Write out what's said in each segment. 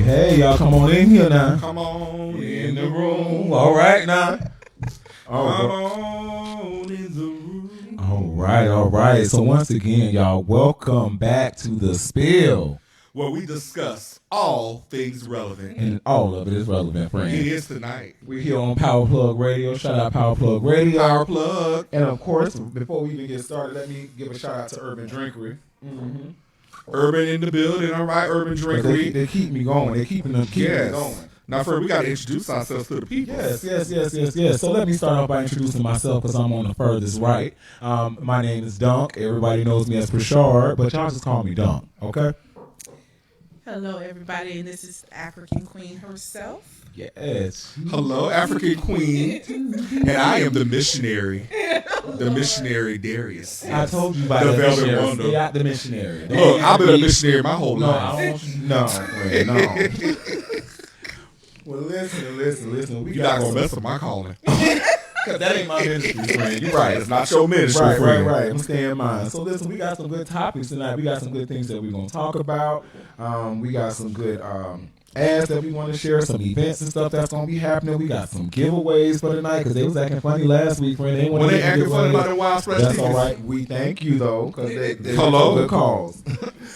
Hey, y'all come on in here now. Come on in the room. All right now. Come on in the room. All right. So once again, y'all, welcome back to The Spill. Where we discuss all things relevant. And all of it is relevant, friend. It is tonight. We're here on Power Plug Radio. Shout out Power Plug Radio. Power Plug. And of course, before we even get started, let me give a shout out to Urban Drinkery. Mm-hmm. Urban in the building. All right, Urban Drinkery. They keep me going. They're keeping me going. Now, first, we got to introduce ourselves to the people. Yes. So let me start off by introducing myself because I'm on the furthest right. My name is Dunk. Everybody knows me as Prashard, but y'all just call me Dunk, okay? Hello, everybody, and this is African Queen herself. Yes. Hello, African Queen. And I am the missionary. The missionary Darius. I told you about the the Velvet missionary. Wonder. Stay out the missionary. Look, I've been a missionary my whole No, life. I don't want you. No, friend, no. Well, listen. We You're not going to mess with my calling. Because that ain't my ministry, friend. You're right. It's not your ministry, Right. friend. I'm staying mine. So listen, we got some good topics tonight. We got some good things that we're going to talk about. We got some good ads that we want to share, some events and stuff that's going to be happening. We got some giveaways for tonight because they was acting funny last week, friend. They When they acting funny about the Wild Splash That's tickets. all right. We thank you, though, because they Hello? good calls.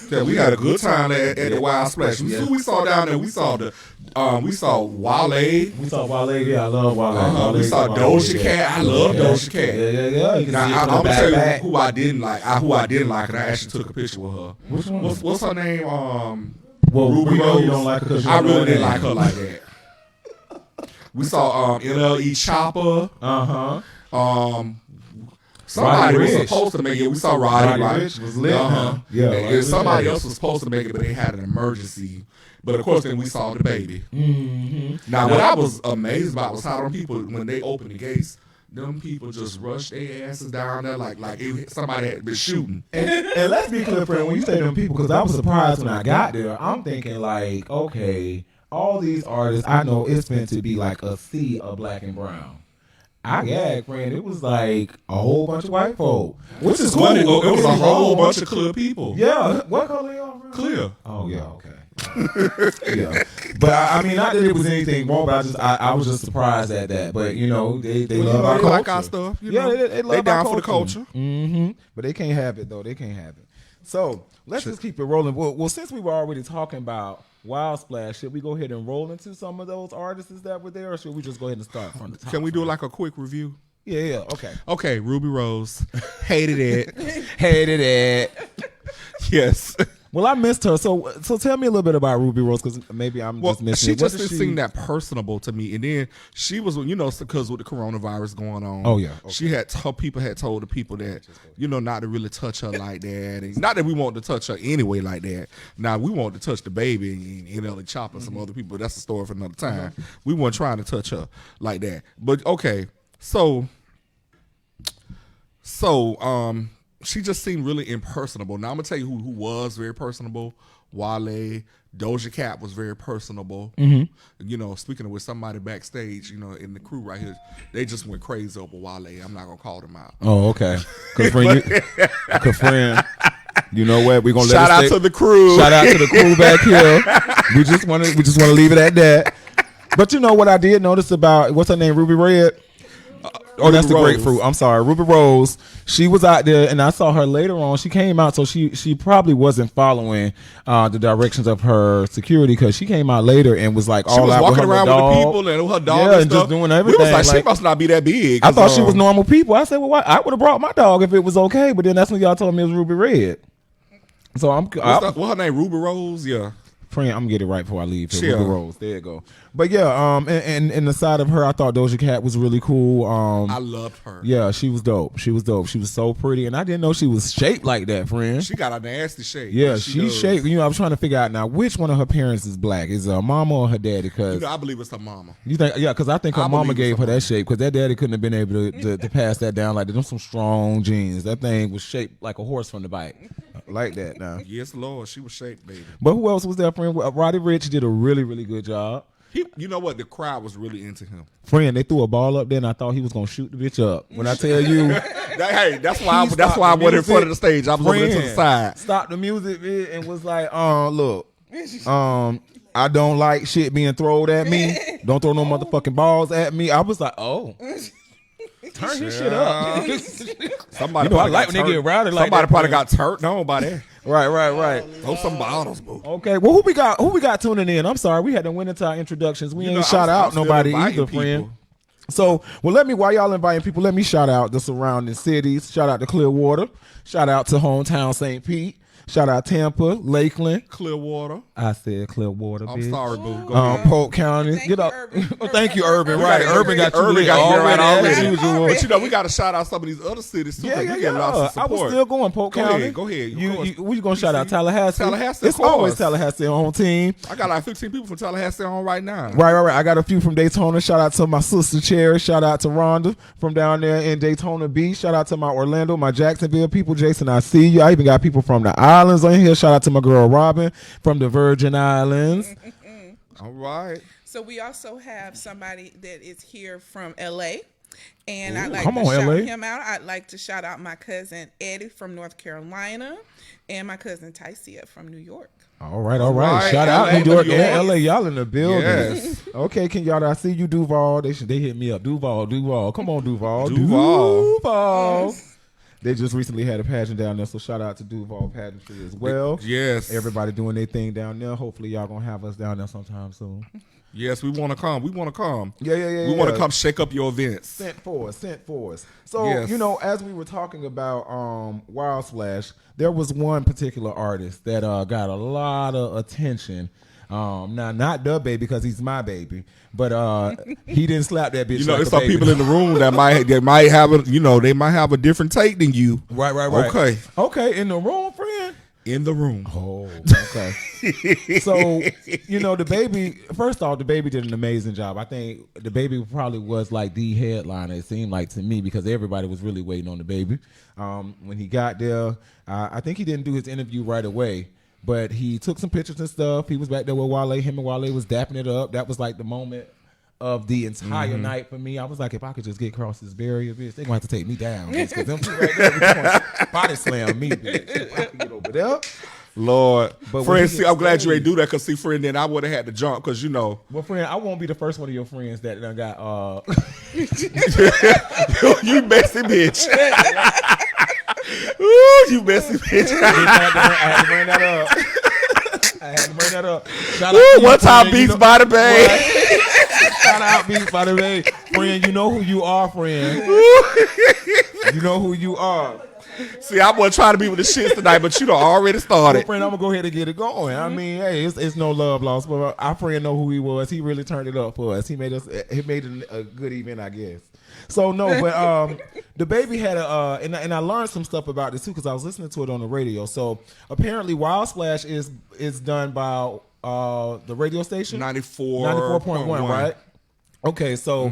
Yeah, we had a good time at the Wild Splash. Who we saw down there? We saw Wale. We saw Wale. Yeah, I love Wale. We saw Doja Cat. I love Doja Cat. Yeah. You can Now see it I'm from the gonna tell you back. who I didn't like. And I actually took a picture with her. Which one? What's her name? Well, Ruby we know Rose. you don't like her because I really didn't like her like that. We saw LLE Chopper. Somebody Roddy was Ricch. supposed to make it. We saw Roddy Ricch was lit. Yeah, Roddy and Ricch somebody had it. else was supposed to make it, but they had an emergency. But of course, then we saw the baby. Mm-hmm. Now, what I was amazed about was how them people, when they opened the gates, them people just rushed their asses down there like somebody had been shooting. And let's be clear, friend, when you say them people, because I was surprised when I got there, I'm thinking like, okay, all these artists, I know it's meant to be like a sea of black and brown. I gag, friend, it was like a whole bunch of white folk, which is cool. It was a whole bunch of clear people. Yeah, what color y'all? Friend? Clear. Oh yeah, okay. Yeah, but I mean, not that it was anything wrong, but I was just surprised at that. But you know, they love our They culture. like our stuff. You know? They love They down our for the culture. Mm-hmm. But they can't have it though. They can't have it. So let's just keep it rolling. Well, since we were already talking about Wild Splash, should we go ahead and roll into some of those artists that were there, or should we just go ahead and start from the top? Can we do like a quick review? Yeah. Okay. Okay, Ruby Rose. Hated it. Hated it. Yes. Well, I missed her. So tell me a little bit about Ruby Rose, because maybe I'm just missing she it. What just did didn't seem that personable to me. And then she was, because with the coronavirus going on. Oh, yeah. Okay. She people had told the people that, not to really touch her like that. And not that we want to touch her anyway like that. Now, we want to touch the baby and LA Chopper and some other people. That's a story for another time. We weren't trying to touch her like that. But, okay, so she just seemed really impersonable. Now I'm gonna tell you who was very personable. Wale, Doja Cat was very personable. Mm-hmm. Speaking with somebody backstage, in the crew right here, they just went crazy over Wale. I'm not gonna call them out. Oh, okay. Cause friend, you know what? We're gonna shout out to the crew. Shout out to the crew back here. We just want to leave it at that. But you know what I did notice about what's her name, Ruby Red. Oh, that's the Rose. grapefruit. I'm sorry, Ruby Rose. She was out there, and I saw her later on. She came out, so she probably wasn't following the directions of her security, because she came out later and was like She all was out walking with her around dog. with the people and her dog Yeah, and and stuff. just doing We everything. was like, she Like, must not be that big. I thought she was normal people. I said, well, why? I would have brought my dog if it was okay, but then that's when y'all told me it was Ruby Red. So What's her name? Ruby Rose? Yeah. Friend, I'm gonna get it right before I leave here. Sure. Ruby Rose. There you go. But yeah, and the side of her, I thought Doja Cat was really cool. I loved her. Yeah, she was dope. She was so pretty, and I didn't know she was shaped like that, friend. She got a nasty shape. Yeah, She she's does. shaped. I was trying to figure out now which one of her parents is black. Is her mama or her daddy? Because I believe it's her mama. you think, yeah, because I think her I mama believe gave it's her her that shape, because that daddy couldn't have been able to pass that down like that. Them some strong genes. That thing was shaped like a horse from the bike, like that. Now, Yes, Lord, she was shaped, baby. but who else was there, friend? Roddy Ricch did a really, really good job. You know what? The crowd was really into him. Friend, they threw a ball up there, and I thought he was gonna shoot the bitch up. When I tell you, Hey, that's why He that's why I stopped the went in front of music. the stage. I was over there to the Friend side. stopped the music, man, and was like, look, I don't like shit being thrown at me. Don't throw no motherfucking balls at me. I was like, oh. Turn this shit up. Somebody I like when they get rowdy like somebody that. probably got turned on by that. Right. Throw some bottles, boo. Okay, well, who we got tuning in? I'm sorry, we had to went into our introductions. We ain't shout out nobody either, friend. So, while y'all inviting people, let me shout out the surrounding cities. Shout out to Clearwater. Shout out to hometown St. Pete. Shout out Tampa, Lakeland, Clearwater. I said Clearwater. I'm bitch. sorry, boo. Go ahead. Polk County. Thank Get you, up. Urban. Thank you, Urban. Right, Urban got you Urban lit got you right already, as already. usual. But you know, we got to shout out some of these other cities too. Yeah. We get lots of I support. was still going Polk County. Go ahead. We gonna shout out Tallahassee. Tallahassee, of It's always course. Tallahassee on team. I got like 15 people from Tallahassee on right now. Right. I got a few from Daytona. Shout out to my sister Cherry. Shout out to Rhonda from down there in Daytona Beach. Shout out to my Orlando, my Jacksonville people. Jason, I see you. I even got people from the islands on here. Shout out to my girl Robin from the Virgin Islands. All right. So we also have somebody that is here from LA. And I'd like come to on, shout LA. him out. I'd like to shout out my cousin Eddie from North Carolina and my cousin Tycia from New York. All right. right. Shout out LA, New York New York. and LA. Y'all in the building. Yes. Okay, I see you, Duval. They hit me up. Duval. Come on, Duval. Duval. They just recently had a pageant down there, so shout out to Duval Pageantry as well. Yes. Everybody doing their thing down there. Hopefully y'all gonna have us down there sometime soon. Yes, we want to come. We want to come. Yeah. We want to come shake up your events. Sent for us. So, Yes. as we were talking about Wild Splash, there was one particular artist that got a lot of attention. Now, not the baby because he's my baby, but he didn't slap that bitch. You know, like there's a some baby. people in the room that might have a, they might have a different take than you. Right. Okay, in the room, friend. In the room. Oh, okay. So, the baby, first off, the baby did an amazing job. I think the baby probably was like the headliner, it seemed like to me, because everybody was really waiting on the baby. When he got there, I think he didn't do his interview right away, but he took some pictures and stuff. He was back there with Wale. Him and Wale was dapping it up. That was like the moment of the entire night for me. I was like, if I could just get across this barrier, bitch, they gonna have to take me down, bitch, because them two right there, we gonna body slam me, bitch. If I could get over there. Lord. But when friend, he see, gets I'm glad you saved- ain't do that because, see, friend, then I would have had to jump because, Well, friend, I won't be the first one of your friends that done got you messy bitch. Ooh, you messy bitch. I had to bring that up. Shout out Ooh, to you, one time friend, Beats by the Bay. Shout out Beats by the Bay. Friend, you know who you are, friend. You know who you are. See, I wasn't trying to be with the shits tonight, but you done already Well, started. friend, I'm gonna go ahead and get it going. I mean, hey, it's no love lost, but our friend know who he was. He really turned it up for us. He made it a good event, I guess. So no, but the baby had and I learned some stuff about this too because I was listening to it on the radio. So apparently, Wild Splash is done by the radio station 94.1, right? Okay, so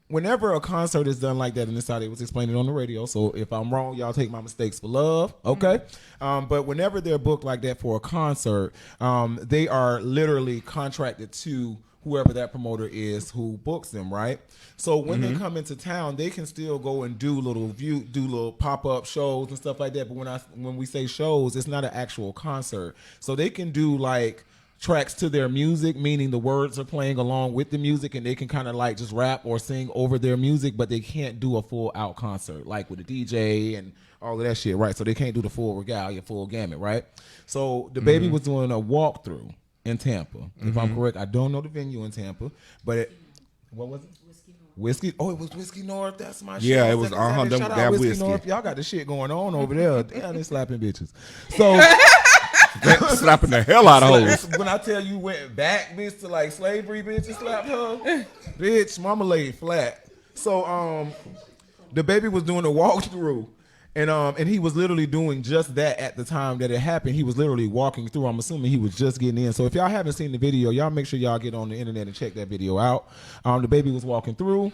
whenever a concert is done like that, and this is how they was explaining on the radio, so if I'm wrong, y'all take my mistakes for love, okay? But whenever they're booked like that for a concert, they are literally contracted to whoever that promoter is who books them, right? So when they come into town, they can still go and do little pop-up shows and stuff like that. But when we say shows, it's not an actual concert. So they can do like tracks to their music, meaning the words are playing along with the music and they can kind of like just rap or sing over their music, but they can't do a full out concert like with a DJ and all of that shit, right? So they can't do the full regalia, full gamut, right? So the baby was doing a walkthrough in Tampa. If I'm correct, I don't know the venue in Tampa, but what was it? Whiskey. Oh, it was Whiskey North. That's my shit. Yeah, it was, Shout out that Whiskey whiskey. North. Y'all got the shit going on over there. Damn, they slapping bitches. So Slapping the hell out of hoes. when I tell you went back, bitch, to like slavery, bitch, and slapped her, bitch, mama laid flat. So the baby was doing a walkthrough. And he was literally doing just that at the time that it happened. He was literally walking through. I'm assuming he was just getting in. So if y'all haven't seen the video, y'all make sure y'all get on the internet and check that video out. The baby was walking through.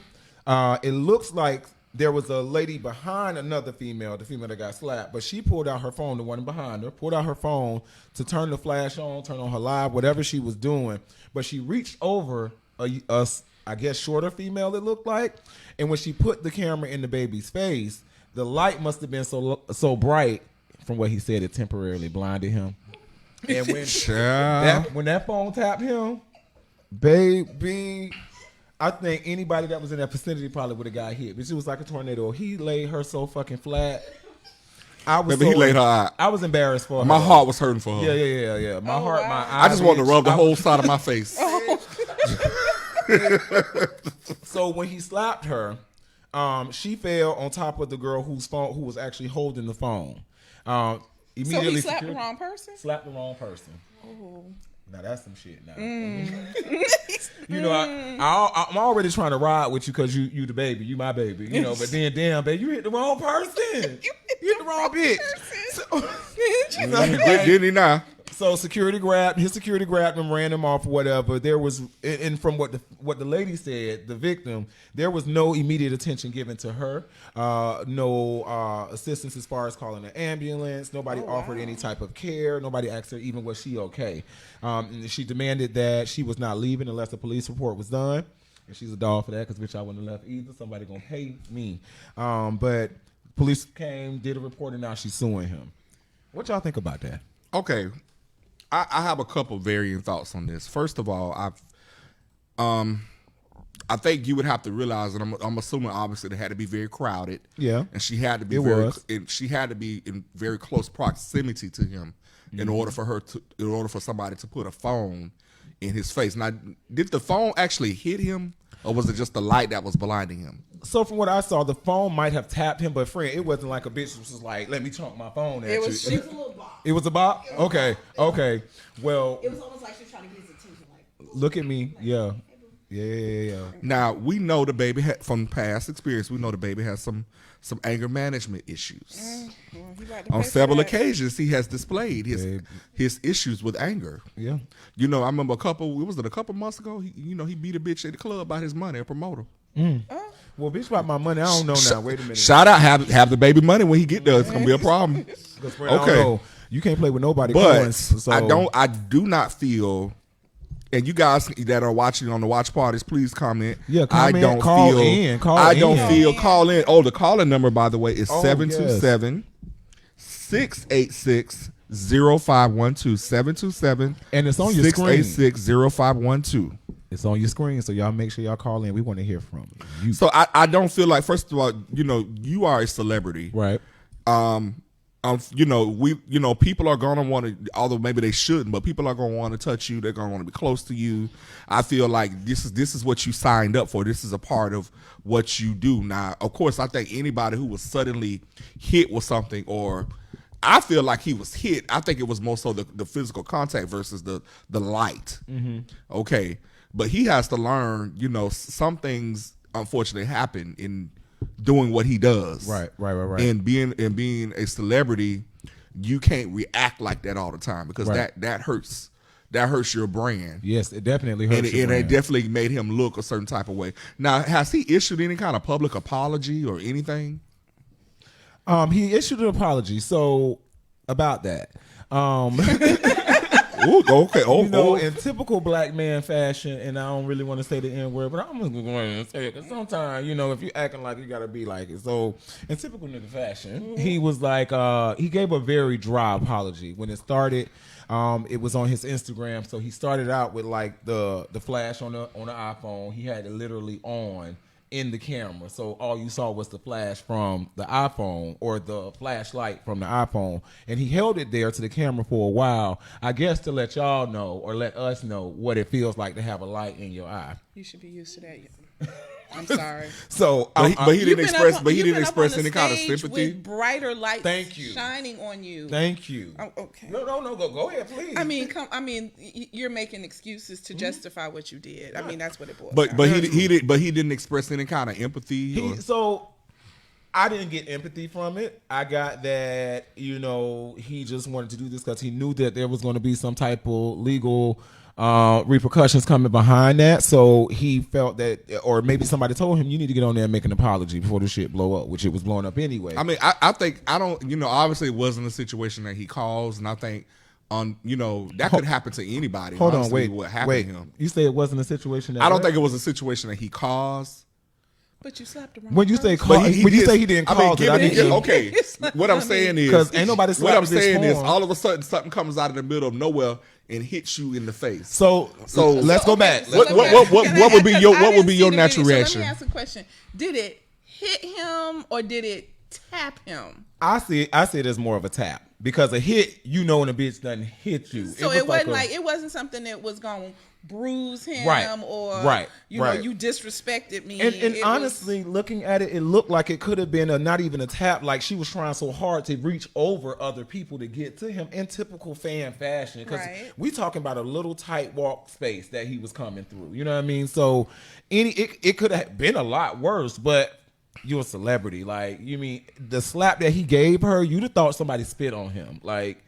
It looks like there was a lady behind another female, the female that got slapped, but she pulled out her phone, the one behind her, pulled out her phone to turn the flash on, turn on her live, whatever she was doing. But she reached over a I guess, shorter female it looked like. And when she put the camera in the baby's face, the light must have been so bright, from what he said, it temporarily blinded him. And Child. when that phone tapped him, baby, I think anybody that was in that vicinity probably would have got hit. But it was like a tornado. He laid her so fucking flat. I was Maybe he laid her out. I was embarrassed for her. My heart was hurting for her. Yeah. My heart, wow. my eyes. I just wanted to rub the whole side of my face. So when he slapped her, she fell on top of the girl who was actually holding the phone. So Immediately he slapped the security- wrong person? Slapped the wrong person. Oh. Now that's some shit. Now you know I'm already trying to ride with you because you the baby, you my baby. You know, but then damn, baby, you hit the wrong person. You hit the wrong bitch. Didn't he now? So his security grabbed him, ran him off, or whatever. There was, and from what the lady said, the victim, there was no immediate attention given to her, no assistance as far as calling an ambulance. Nobody offered any type of care. Nobody asked her even was she okay. And she demanded that she was not leaving unless a police report was done. And she's a dog for that because bitch I wouldn't have left either. Somebody gonna pay me. But police came, did a report, and now she's suing him. What y'all think about that? Okay. I have a couple varying thoughts on this. First of all, I think you would have to realize that I'm assuming obviously it had to be very crowded. Yeah. And she had to be she had to be in very close proximity to him in order for somebody to put a phone in his face. Now, did the phone actually hit him, or was it just the light that was blinding him? So from what I saw, the phone might have tapped him, but friend, it wasn't like a bitch was just like, "Let me chunk my phone at you." It was It was a little box. It was a bop? Okay. Well, It was almost like she was trying to get his attention. Like, look at me. Yeah. Now, we know the baby from past experience. We know the baby has some anger management issues. Well, he about to On pay for several that. occasions, he has displayed his issues with anger. Yeah. You know, I remember a couple months ago, he beat a bitch at the club about his money, a promoter. Well, bitch, about my money, I don't know now. Wait a minute. Shout out, have the baby money when he get there. It's gonna be a problem. I don't know. You can't play with nobody. But coins, so. I do not feel. And you guys that are watching on the watch parties, please comment. Yeah, comment, I don't call feel. in, call I in. don't feel. Call in. Oh, the calling number, by the way, is Oh, 727-686-0512. 727. And it's on your screen. 686-0512. It's on your screen, so y'all make sure y'all call in. We want to hear from you. So I don't feel like, first of all, you are a celebrity. Right. People are gonna want to, although maybe they shouldn't, but people are gonna want to touch you. They're gonna want to be close to you. I feel like this is what you signed up for. This is a part of what you do. Now, of course, I think anybody who was suddenly hit with something, or I feel like he was hit. I think it was more so the physical contact versus the light. Mm-hmm. Okay, but he has to learn. Some things unfortunately happen in doing what he does. Right. And being a celebrity, you can't react like that all the time because that hurts your brand. Yes, it definitely hurts. And it definitely made him look a certain type of way. Now, has he issued any kind of public apology or anything? He issued an apology. So about that. Ooh, okay. In typical black man fashion, and I don't really want to say the N word, but I'm just going to say it because sometimes, if you acting like you got to be like it. So in typical nigga fashion, he was like, he gave a very dry apology. When it started, it was on his Instagram. So he started out with like the flash on the iPhone. He had it literally on in the camera, so all you saw was the flash from the iPhone or the flashlight from the iPhone, and he held it there to the camera for a while, I guess to let y'all know or let us know what it feels like to have a light in your eye. You should be used to that. I'm sorry. So, but he didn't express. But he You've didn't been up express on the any kind of stage sympathy. with brighter lights Thank you. shining on you. Thank you. Oh, okay. No, go ahead, please. I mean, you're making excuses to justify what you did. I mean, that's what it was. But he didn't express any kind of empathy. So I didn't get empathy from it. I got that he just wanted to do this because he knew that there was going to be some type of legal repercussions coming behind that. So he felt that, or maybe somebody told him, you need to get on there and make an apology before the shit blow up, which it was blowing up anyway. I mean, I think obviously it wasn't a situation that he caused, and I think that could happen to anybody. Hold on, honestly, wait, what happened to him? You say it wasn't a situation that I don't think it was a situation that he caused. But you slapped the wrong When you say person. call, But when you say he didn't cause it, I need to. okay. What I'm saying is, Because ain't nobody what I'm slapped this saying is, form. all of a sudden something comes out of the middle of nowhere and hits you in the face. So let's go back. What Can I would be ask- your I what would didn't be see your the natural video, reaction? So let me ask a question. Did it hit him or did it tap him? I see it as more of a tap because a hit, you know, when a bitch doesn't hit you. So it wasn't like it wasn't something that was going to bruise him Right. or Right. you know Right. you disrespected me. And It was- honestly, looking at it, it looked like it could have been not even a tap. Like she was trying so hard to reach over other people to get to him in typical fan fashion. Because Right. we talking about a little tight walk space that he was coming through. You know what I mean? So it could have been a lot worse, but you're a celebrity. Like, you mean the slap that he gave her, you'd have thought somebody spit on him. Like,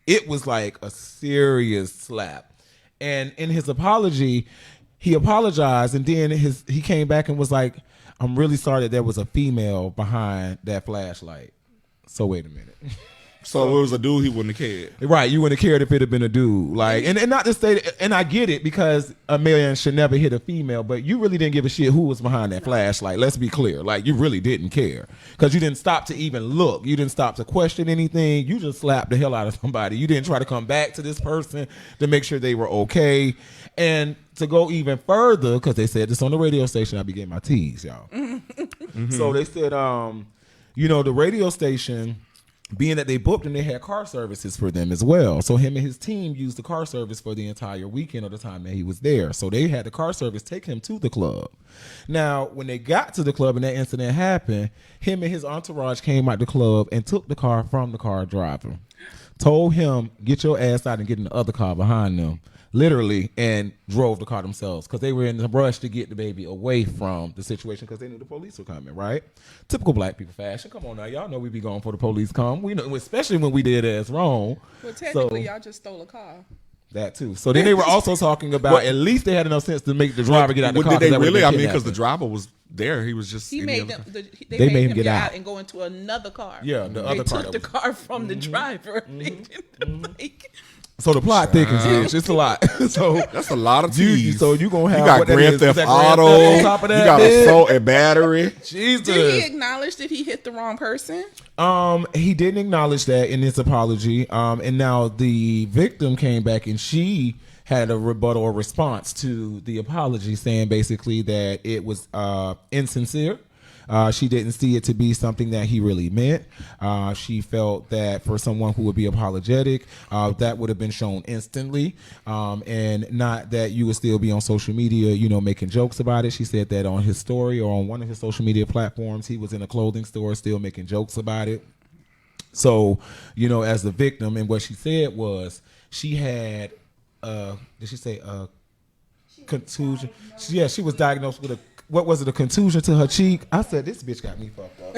it was like a serious slap. And in his apology, he apologized, and then he came back and was like, "I'm really sorry that there was a female behind that flashlight." So wait a minute. So if it was a dude, he wouldn't have cared. Right, you wouldn't have cared if it had been a dude. Like, and not to say, and I get it because a man should never hit a female, but you really didn't give a shit who was behind that flashlight. Let's be clear. Like, you really didn't care because you didn't stop to even look. You didn't stop to question anything. You just slapped the hell out of somebody. You didn't try to come back to this person to make sure they were okay. And to go even further, because they said this on the radio station, I be getting my teas, y'all. So they said, you know, the radio station, being that they booked them, they had car services for them as well. So him and his team used the car service for the entire weekend of the time that he was there. So they had the car service take him to the club. Now, when they got to the club and that incident happened, him and his entourage came out the club and took the car from the car driver. Told him, get your ass out and get in the other car behind them. Literally, and drove the car themselves because they were in a rush to get the baby away from the situation because they knew the police were coming, right? Typical black people fashion. Come on now, y'all know we be going for the police come. We know, especially when we did as wrong. well, technically, So, y'all just stole a car. that too. So then they were also talking about at least they had enough sense to make the driver get out the Well, car. did they 'cause that would've really? been I mean, because the kidnapping. driver was there. He was just. He in made the them. other- They made him get get out. out and go into another car. Yeah, the they other car took that the was- car from the driver. They didn't like- So the plot thickens, bitch. It's a lot. So That's a lot of you teas. so you gonna have You got what that Grand is. Theft Is that Grand Auto. Theft on top of that, You got bitch? assault and battery. Jesus. Did he acknowledge that he hit the wrong person? He didn't acknowledge that in his apology. And now the victim came back and she had a rebuttal or response to the apology, saying basically that it was insincere. She didn't see it to be something that he really meant. She felt that for someone who would be apologetic, that would have been shown instantly, and not that you would still be on social media, you know, making jokes about it. She said that on his story or on one of his social media platforms, he was in a clothing store still making jokes about it. So, you know, as the victim, and what she said was she had, did she say contusion? Yeah, she was diagnosed with a contusion to her cheek. I said, this bitch got me fucked up.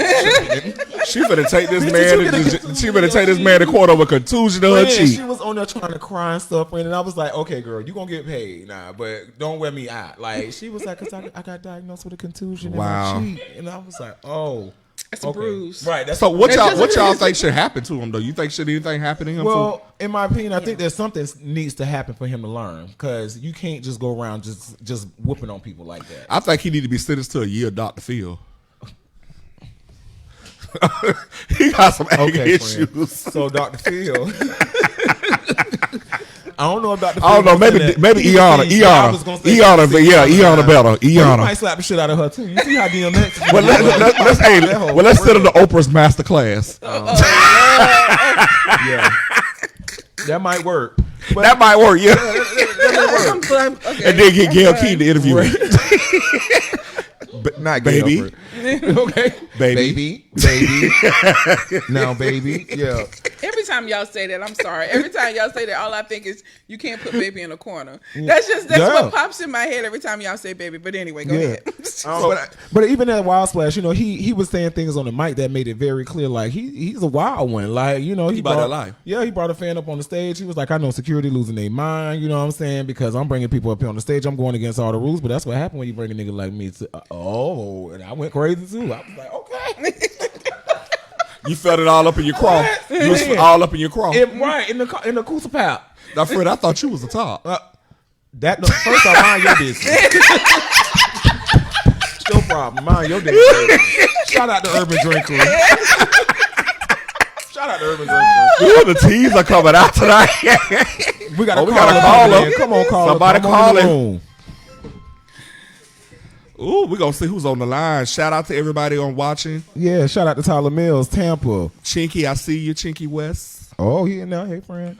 She finna take this Bitch, man. you get a contusion She to finna your take this cheek. man to court over contusion to her Man, cheek. she was on there trying to cry and stuff, and I was like, okay, girl, you gonna get paid now, but don't wear me out. Like, she was like, 'cause I got diagnosed with a contusion Wow. in my cheek, and I was like, oh. That's a bruise. Right. That's So what y'all think should happen to him though? You think should anything happen to him? Well, in my opinion, I think there's something needs to happen for him to learn, because you can't just go around just whooping on people like that. I think he need to be sentenced to a year, Dr. Phil. He got some anger Okay, issues. friend. So Dr. Phil, I don't know about the. I don't know. Maybe Iana. Iana better. You Iana. might slap the shit out of her too. You see how DMX? Well, let's sit in the Oprah's master class. Yeah, that might work. But That might work, yeah. Okay. And then get Gail King to interview me. but not Baby. Gail, okay, Baby. baby. Now, baby, yeah. Every time y'all say that, I'm sorry. Every time y'all say that, all I think is you can't put baby in a corner. That's Yeah. what pops in my head every time y'all say baby. But anyway, go Yeah. ahead. But even at Wild Splash, you know, he was saying things on the mic that made it very clear, like he's a wild one. Like, you know, he about brought that life. Yeah, he brought a fan up on the stage. He was like, I know security losing their mind, you know what I'm saying? Because I'm bringing people up here on the stage. I'm going against all the rules, but that's what happened when you bring a nigga like me to, and I went crazy too. I was like, okay. You felt it all up in your craw. You was all up in your craw. Right, in the Coosa Pap. Now, Fred, I thought you was the top. That first off, mind your business. Your problem. Mind your damn business. Shout out to Urban Drinker. Shout out to Urban Drinker. Ooh, the teas are coming out tonight. We got a caller. Man. Come on, caller. Somebody Come on in the call room. Ooh, we're going to see who's on the line. Shout out to everybody on watching. Yeah, shout out to Tyler Mills, Tampa. Chinky, I see you, Chinky West. Oh, he in there. Hey, friend.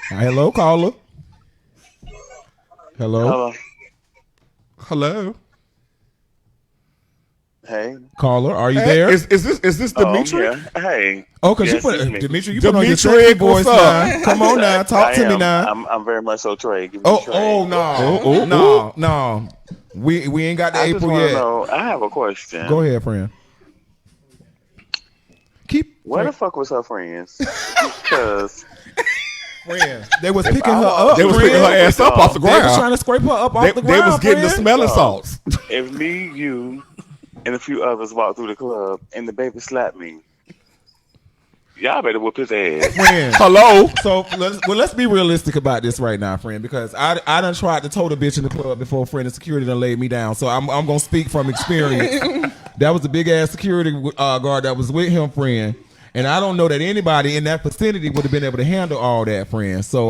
Hello, caller. Hello. Hello. Hey. Caller, are you there? Is this Dimitri? Yeah. Hey. Oh, because Yes, you put it's me. Dimitri, you put on your Dimitri, sexy voice what's up? now. Come on now, talk to me now. I'm very much so Trey. Give me Trey. No. We ain't got the I just April want to yet. know. I have a question. Go ahead, friend. Where the fuck was her friends? Because friend, they was picking her up. They was friend. picking her ass up off the They was ground. trying to scrape her up off the They ground. was getting the friend. smelling salts. if me, you, and a few others walked through the club and the baby slapped me, y'all better whoop his ass. Friend. Hello. So let's be realistic about this right now, friend, because I done tried to tote a bitch in the club before friend and security done laid me down. So I'm gonna speak from experience. That was a big ass security guard that was with him, friend. And I don't know that anybody in that vicinity would have been able to handle all that, friend. So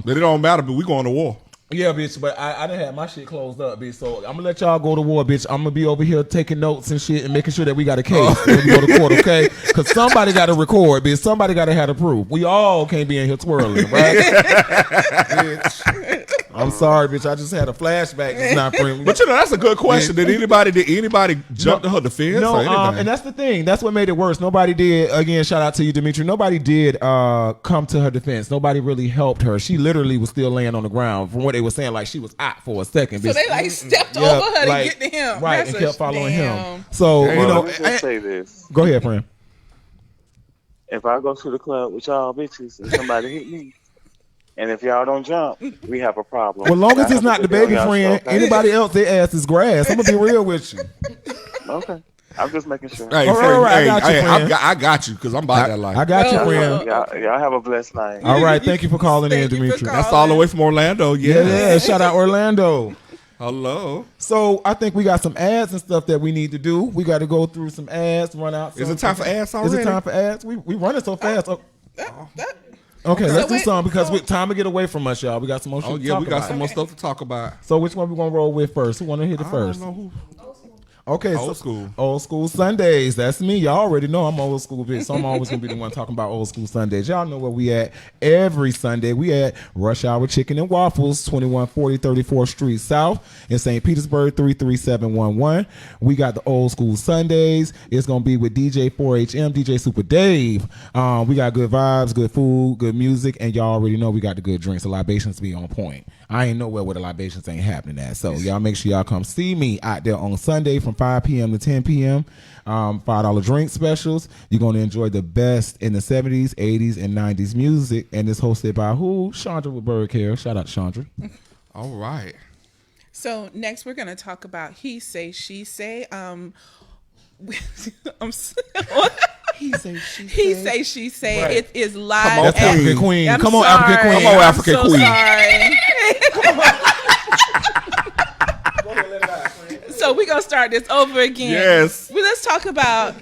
But it don't matter, but we going to war. yeah, bitch, but I done had my shit closed up, bitch. So I'm gonna let y'all go to war, bitch. I'm gonna be over here taking notes and shit and making sure that we got a case when we go to court, okay? Because somebody got to record, bitch. Somebody got to have the proof. We all can't be in here twirling, right? Bitch. I'm sorry, bitch. I just had a flashback just now, friend. But you know, that's a good question. Did anybody jump to her defense? No, or anything? and that's the thing. That's what made it worse. Nobody did. Again, shout out to you, Dimitri. Nobody did come to her defense. Nobody really helped her. She literally was still laying on the ground. From what they were saying, like she was out for a second. So bitch. they like stepped Yeah, over her like, to get to him. right, That's and a kept following damn. him. So Hey, you know, Let me just say this. go ahead, friend. If I go to the club with y'all bitches and somebody hit me, and if y'all don't jump, we have a problem. Well, long as Y'all it's have not to the put it on baby y'all friend, stuff, okay? anybody else, their ass is grass. I'm gonna be real with you. Okay. I'm just making sure. Hey, All right, friend, all right, I hey, got you, hey, friend. I got you because I'm about that life. I got you, Oh, friend. Y'all have a blessed night. All right, thank you for calling in, Thank you for Dimitri. calling. That's all the way from Orlando. Yeah, shout out Orlando. Hello. So I think we got some ads and stuff that we need to do. We got to go through some ads, run out. Is it time for ads Is already? it time for ads? We running so fast. Oh, That- okay, let's do wait, some because oh. with time to get away from us, y'all. We got some more shit Oh to yeah, talk we got about. some more stuff to talk about. So which one we gonna roll with first? Who want to hit it I first? don't know who. Okay, Old school. Old school Sundays. That's me. Y'all already know I'm old school bitch, so I'm always gonna be the one talking about old school Sundays. Y'all know where we at every Sunday. We at Rush Hour Chicken and Waffles, 2140 34th Street South in St. Petersburg, 33711. We got the old school Sundays. It's gonna be with DJ 4HM, DJ Super Dave. We got good vibes, good food, good music, and y'all already know we got the good drinks. The libations be on point. I ain't nowhere where the libations ain't happening at. So y'all make sure y'all come see me out there on Sunday from 5 p.m. to 10 p.m. $5 drink specials. You're going to enjoy the best in the 70s, 80s, and 90s music. And it's hosted by who? Chandra with Bird Care. Shout out to Chandra. All right. So next we're gonna talk about he say she say. I'm He say, she he say she say. Right. It is live. Come on, That's at- African Queen. I'm Come on, sorry. African Queen. Come on, I'm African so Queen. Sorry. So we're gonna start this over again. Yes. Well, let's talk about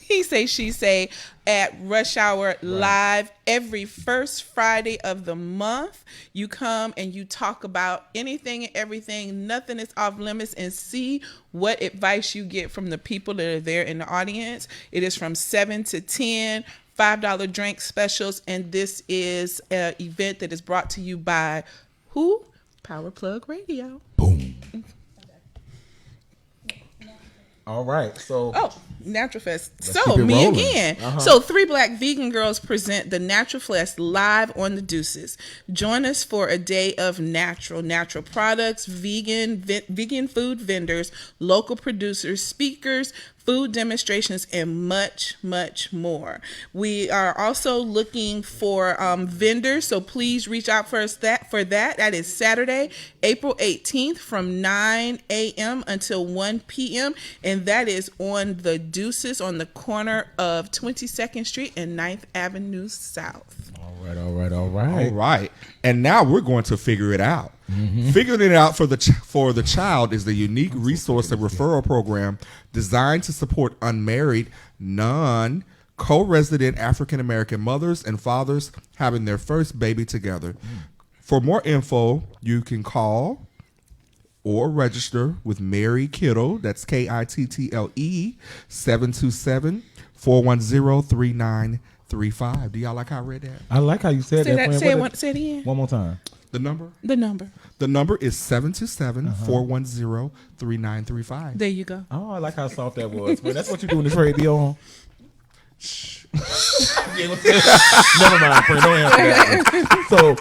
he say she say at Rush Hour Live every first Friday of the month. You come and you talk about anything and everything. Nothing is off limits, and see what advice you get from the people that are there in the audience. It is from 7 to 10. $5 drink specials, and this is an event that is brought to you by who? Power Plug Radio. Boom. All right. So Oh, Natural Fest. keep So, it me rolling. again. So, three black vegan girls present the Natural Fest live on the Deuces. Join us for a day of natural products, vegan food vendors, local producers, speakers, food demonstrations, and much, much more. We are also looking for vendors, so please reach out for us that. That is Saturday, April 18th from 9 a.m. until 1 p.m. And that is on the Deuces on the corner of 22nd Street and 9th Avenue South. all All right. And now we're going to figure it out. Figuring it out for the child is the unique resource and referral program designed to support unmarried, co-resident African American mothers and fathers having their first baby together. For more info, you can call or register with Mary Kittle. That's KITTLE 727-410-3935. Do y'all like how I read that? I like how you said that. Say it again. One more time. The number? The number. The number is 727-410-3935. There you go. Oh, I like how soft that was. Man, that's what you do in the radio on. Never mind, friend. Don't answer that one. So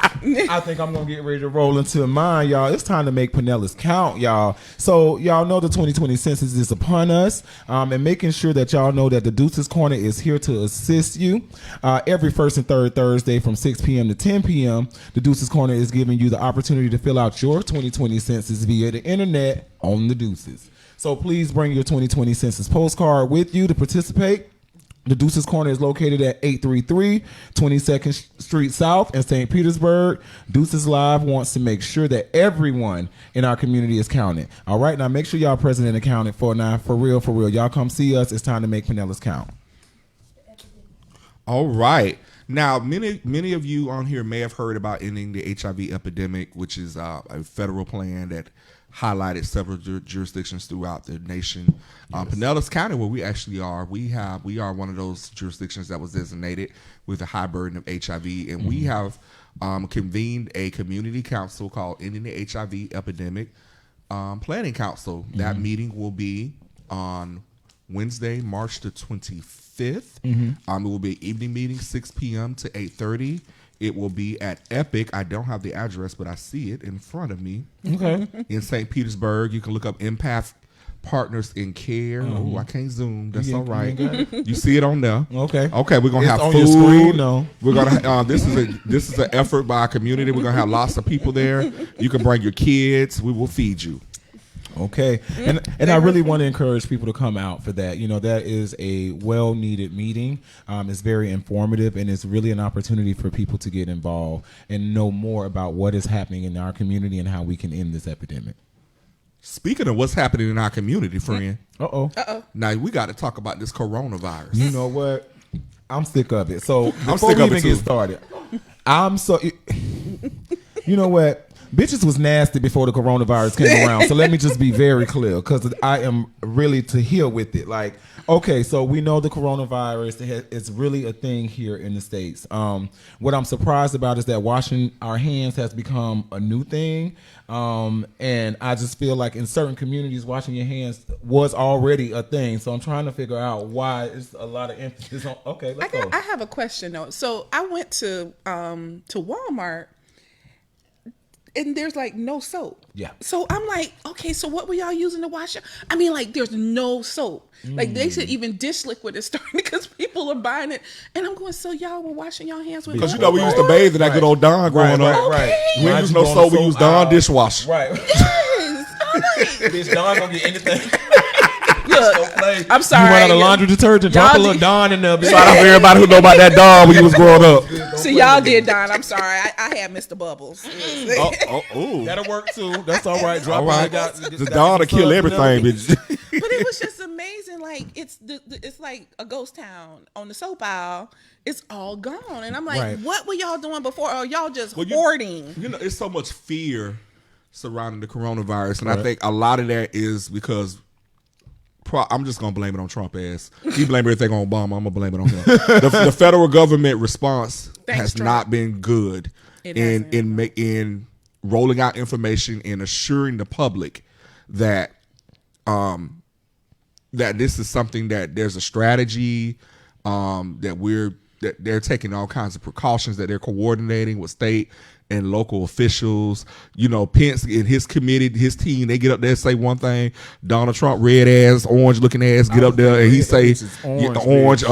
I think I'm gonna get ready to roll into mine, y'all. It's time to make Pinellas count, y'all. So y'all know the 2020 census is upon us, and making sure that y'all know that the Deuces Corner is here to assist you. Every first and third Thursday from 6 p.m. to 10 p.m., the Deuces Corner is giving you the opportunity to fill out your 2020 census via the internet on the Deuces. So please bring your 2020 census postcard with you to participate. The Deuces Corner is located at 833 22nd Street South in St. Petersburg. Deuces Live wants to make sure that everyone in our community is counted. All right, now make sure y'all present and accounted for. Now, for real. Y'all come see us. It's time to make Pinellas count. All right. Now, many of you on here may have heard about ending the HIV epidemic, which is a federal plan that highlighted several jurisdictions throughout the nation. Pinellas County, where we actually are, we are one of those jurisdictions that was designated with a high burden of HIV, and we have convened a community council called Ending the HIV Epidemic Planning Council. That meeting will be on Wednesday, March the 25th. It will be an evening meeting, 6 p.m. to 8:30. It will be at Epic. I don't have the address, but I see it in front of me. Okay. In St. Petersburg. You can look up Empath Partners in Care. Oh, I can't zoom. That's all right. You see it on there. Okay. Okay, we're gonna have on food. your screen, no. We're gonna. This is an effort by our community. We're gonna have lots of people there. You can bring your kids. We will feed you. Okay. And I really want to encourage people to come out for that. You know, that is a well-needed meeting. It's very informative, and it's really an opportunity for people to get involved and know more about what is happening in our community and how we can end this epidemic. Speaking of what's happening in our community, friend. Uh-oh. Now, we got to talk about this coronavirus. You know what? I'm sick of it. So before sick we of it even too. get started, you know what? Bitches was nasty before the coronavirus came around. So let me just be very clear, because I am really to heal with it. Like, okay, so we know the coronavirus is really a thing here in the States. What I'm surprised about is that washing our hands has become a new thing. And I just feel like in certain communities, washing your hands was already a thing. So I'm trying to figure out why it's a lot of emphasis on. Okay, let's go. I have a question though. So I went to Walmart, and there's like no soap. Yeah. So I'm like, okay, so what were y'all using to wash your? I mean, like, there's no soap. Like, they said even dish liquid is starting because people are buying it. And I'm going, so y'all were washing your hands with Because no you know we used to bathe in that good old Dawn growing up. Right. We didn't use no soap. We used Dawn dishwasher. Right. Yes. I'm like, Bitch, Dawn gonna get anything. look, I'm sorry. You run out of laundry detergent, drop a little Dawn in there. Shout out to everybody who know about that Dawn when you was growing up. So y'all did, Don. I'm sorry. I had Mr. Bubbles. Oh. That'll work too. That's all right. Drop All right. it. The Dawn to kill everything, bitch. But it was just amazing. Like, it's like a ghost town on the soap aisle. It's all gone. And I'm like, Right. what were y'all doing before? Or y'all just Well, hoarding? You know, it's so much fear surrounding the coronavirus, and I think a lot of that is because I'm just gonna blame it on Trump ass. He blamed everything on Obama. I'm gonna blame it on him. The federal government response has Trump. not been good It in rolling out information and assuring the public that that this is something that there's a strategy, that they're taking all kinds of precautions, that they're coordinating with state and local officials. You know, Pence and his committee, his team, they get up there and say one thing. Donald Trump, red ass, orange looking ass, get up there and he say orange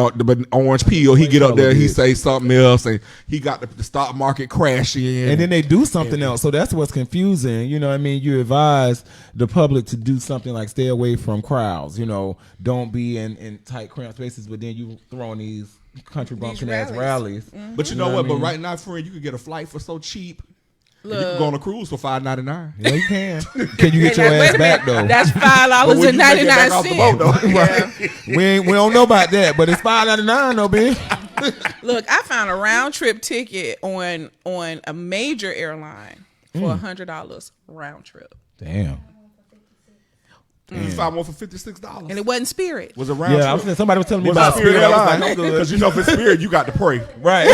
peel. He get up there, he say something else, and he got the stock market crashing. And then they do something else. So that's what's confusing. You know what I mean? You advise the public to do something like stay away from crowds. You know, don't be in tight cramped spaces, but then you throwing these country These bumpkin ass rallies. rallies. But you know what? But right now, friend, you can get a flight for so cheap. And you can go on a cruise for $5.99. Yeah, you can. Can you get your Wait ass a back minute. though? That's But when you make it back off the boat, $5.99. though. Yeah. We don't know about that, but it's $5.99 though, bitch. Look, I found a round trip ticket on a major airline for $100 round trip, Damn. You found one for $56. and it wasn't Spirit. Was a round Yeah, I was trip. saying somebody was telling me Was about it Spirit Spirit. I was Airlines? like, I'm good. Because you know, if it's Spirit, you got to pray. Right.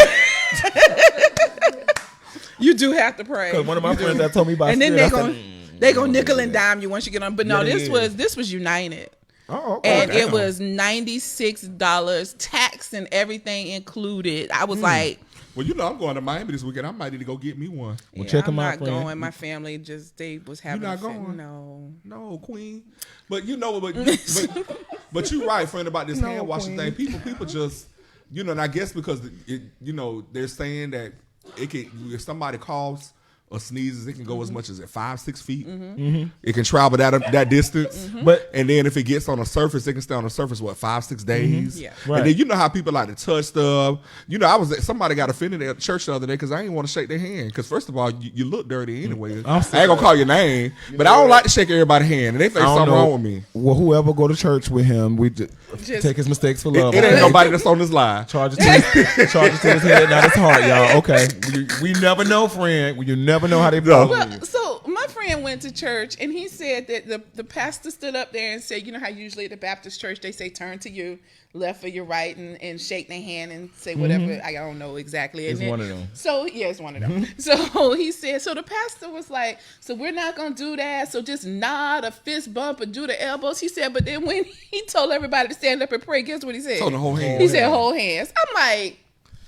You do have to pray. Because one of my friends that told me about and then Spirit, they gonna nickel and dime you once you get on. But no, Yeah, this they was United. Oh, okay. And it was $96, tax and everything included. I was like, Well, you know, I'm going to Miami this weekend. I might need to go get me one. Well, yeah, check I'm 'em out, not friend. going. My family they was having. not a fit. going? No. No, Queen. But you know, but you're right, friend, about this hand washing thing. People just, you know, and I guess because you know, they're saying that it can, if somebody coughs or sneezes, it can go as much as 5-6 feet. It can travel that distance. But And then if it gets on the surface, it can stay on the surface 5-6 days. Yeah. Right. And then you know how people like to touch stuff. You know, somebody got offended at church the other day because I didn't want to shake their hand. Because first of all, you look dirty anyway. I ain't gonna call your name, but I don't like to shake everybody's hand. And they think I don't something know. wrong with me. Well, whoever go to church with him, we just take his mistakes for love. It ain't okay? nobody that's on this line. Charge it to his head, not his heart, y'all. Okay. We never know, friend. You never know how they No. follow Well, you. so my friend went to church and he said that the pastor stood up there and said, you know how usually at the Baptist church they say turn to your left or your right and shake their hand and say whatever. I don't know exactly. It's And then- one of them. So yeah, it's one of them. So he said, so the pastor was like, so we're not gonna do that. So just nod a fist bump or do the elbows. He said, but then when he told everybody to stand up and pray, guess what he said? Told the whole hand. He said hold hands. I'm like.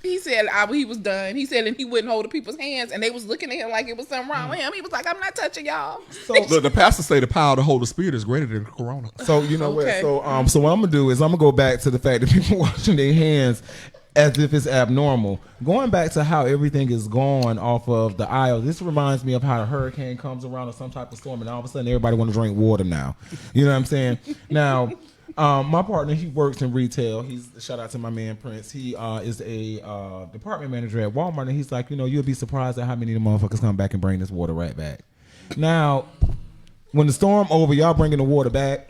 He said he was done. He said and he wouldn't hold the people's hands, and they was looking at him like it was something wrong with him. He was like, "I'm not touching y'all." Look, the pastor say the power of the Holy Spirit is greater than Corona. So you know Okay. what? So what I'm gonna do is I'm gonna go back to the fact that people washing their hands as if it's abnormal. Going back to how everything is going off of the aisle. This reminds me of how a hurricane comes around or some type of storm, and all of a sudden everybody want to drink water now. You know what I'm saying? Now. My partner, he works in retail. Shout out to my man Prince. He is a department manager at Walmart, and he's like, you know, you'll be surprised at how many of the motherfuckers come back and bring this water right back. Now, when the storm over, y'all bringing the water back,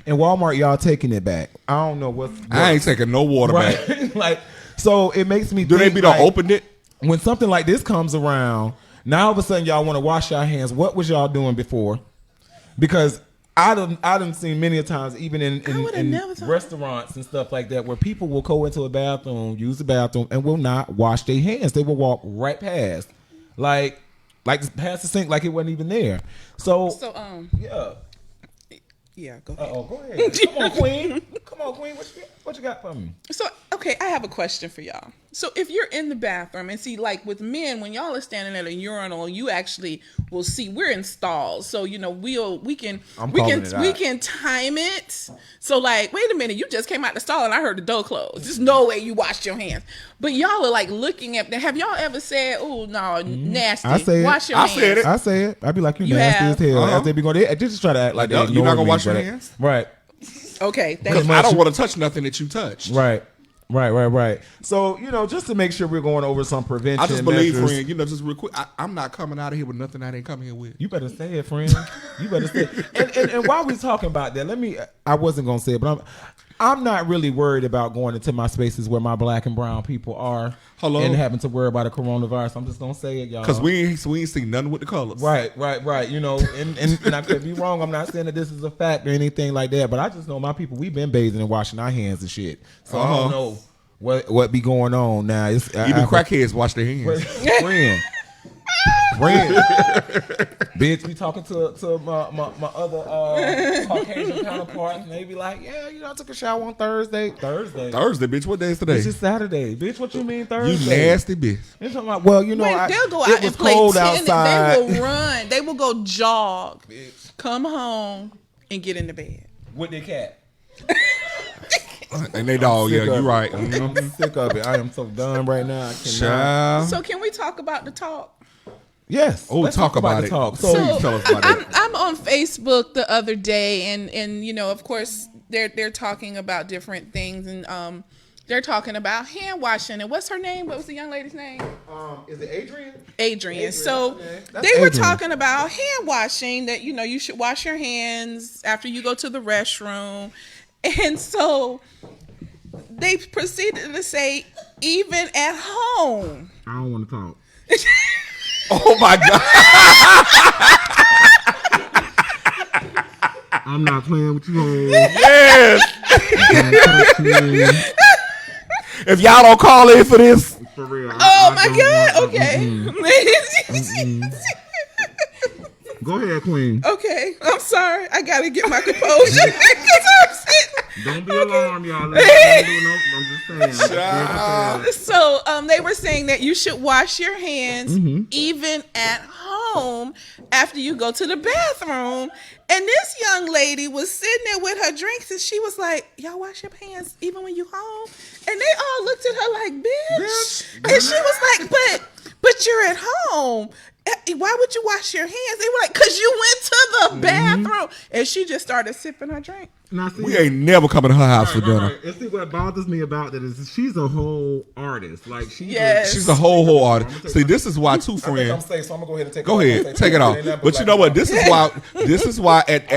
and Walmart, y'all taking it back. I don't know what. I ain't taking no water back. right. Like, so it makes me. Do they think, be done like, opened it? when something like this comes around? Now all of a sudden y'all want to wash your hands. What was y'all doing before? Because I done seen many a times, even would've in never thought- restaurants and stuff like that, where people will go into a bathroom, use the bathroom, and will not wash their hands. They will walk right past, like past the sink, like it wasn't even there. So yeah. Yeah, go ahead. Oh, go ahead. Come on, Queen. Come on, Queen. What you got for me? So, okay, I have a question for y'all. So, if you're in the bathroom and see, like with men, when y'all are standing at a urinal, you actually will see we're in stalls. So, you know, we can time it. So, like, wait a minute, you just came out the stall and I heard the door close. There's no way you washed your hands. But y'all are like looking at them. Have y'all ever said, "Oh no, nasty"? I say it. Wash your I hands. said it. I say it. I'd be like, you You nasty have? as hell. Uh-huh. As they be going, they just try to act like You're they not ignoring gonna me, wash your but- hands? Right. Okay, thank Because you. I don't want to touch nothing that you touched. Right. So, you know, just to make sure we're going over some prevention I just believe, measures. friend, you know, just real quick, I'm not coming out of here with nothing I ain't coming here with. You better say it, friend. You better say it. And while we're talking about that, I wasn't going to say it, but I'm not really worried about going into my spaces where my black and brown people are. Hello? And having to worry about a coronavirus. I'm just going to say it, y'all. Because we ain't seen nothing with the colors. Right. You know, and I could be wrong. I'm not saying that this is a fact or anything like that, but I just know my people, we've been bathing and washing our hands and shit. So I don't know what be going on now. Even crackheads wash their hands. Friend. Bitch, we talking to my other Caucasian counterparts, and they be like, yeah, you know, I took a shower on Thursday. Thursday, bitch. What day is today? It's just Saturday. Bitch, what you mean You Thursday? nasty bitch. They're talking about, well, you know, Wait, they'll go it out was and play cold tennis. outside. They will run. They will go jog, come home, and get in the bed. With their cat. And they dog, yeah, Sick of you it. right. I'm sick of it. I am so done right now. I cannot. Child. So can we talk about the talk? Yes. Oh, let's talk about the it. talk. So- Please tell us about it. I'm on Facebook the other day, and you know, of course, they're talking about different things, and They're talking about hand washing. And what's her name? What was the young lady's name? Is it Adrian? Adrian. So okay. they were Adrian. talking about hand washing, that, you should wash your hands after you go to the restroom. And so they proceeded to say, even at home. I don't want to talk. Oh my God. I'm not playing with you, hoes. Yes. If y'all don't call in for this, For real. Oh my God. Okay. Go ahead, Queen. Okay. I'm sorry. I got to get my composure because I'm sitting. Don't be alarmed, y'all. I'm just saying. So they were saying that you should wash your hands even at home after you go to the bathroom. And this young lady was sitting there with her drinks, and she was like, y'all wash your hands even when you home? And they all looked at her like, bitch. And she was like, but you're at home. Why would you wash your hands? They were like, because you went to the bathroom. And she just started sipping her drink. Now, see, we ain't never coming to her house for dinner. And see, what bothers me about that is she's a whole artist. Like Yes. She's a whole artist. See, this is why, too, friend. I'm safe, so I'm gonna go ahead and take. Go ahead, take it off. But you know what? This is why. This is why at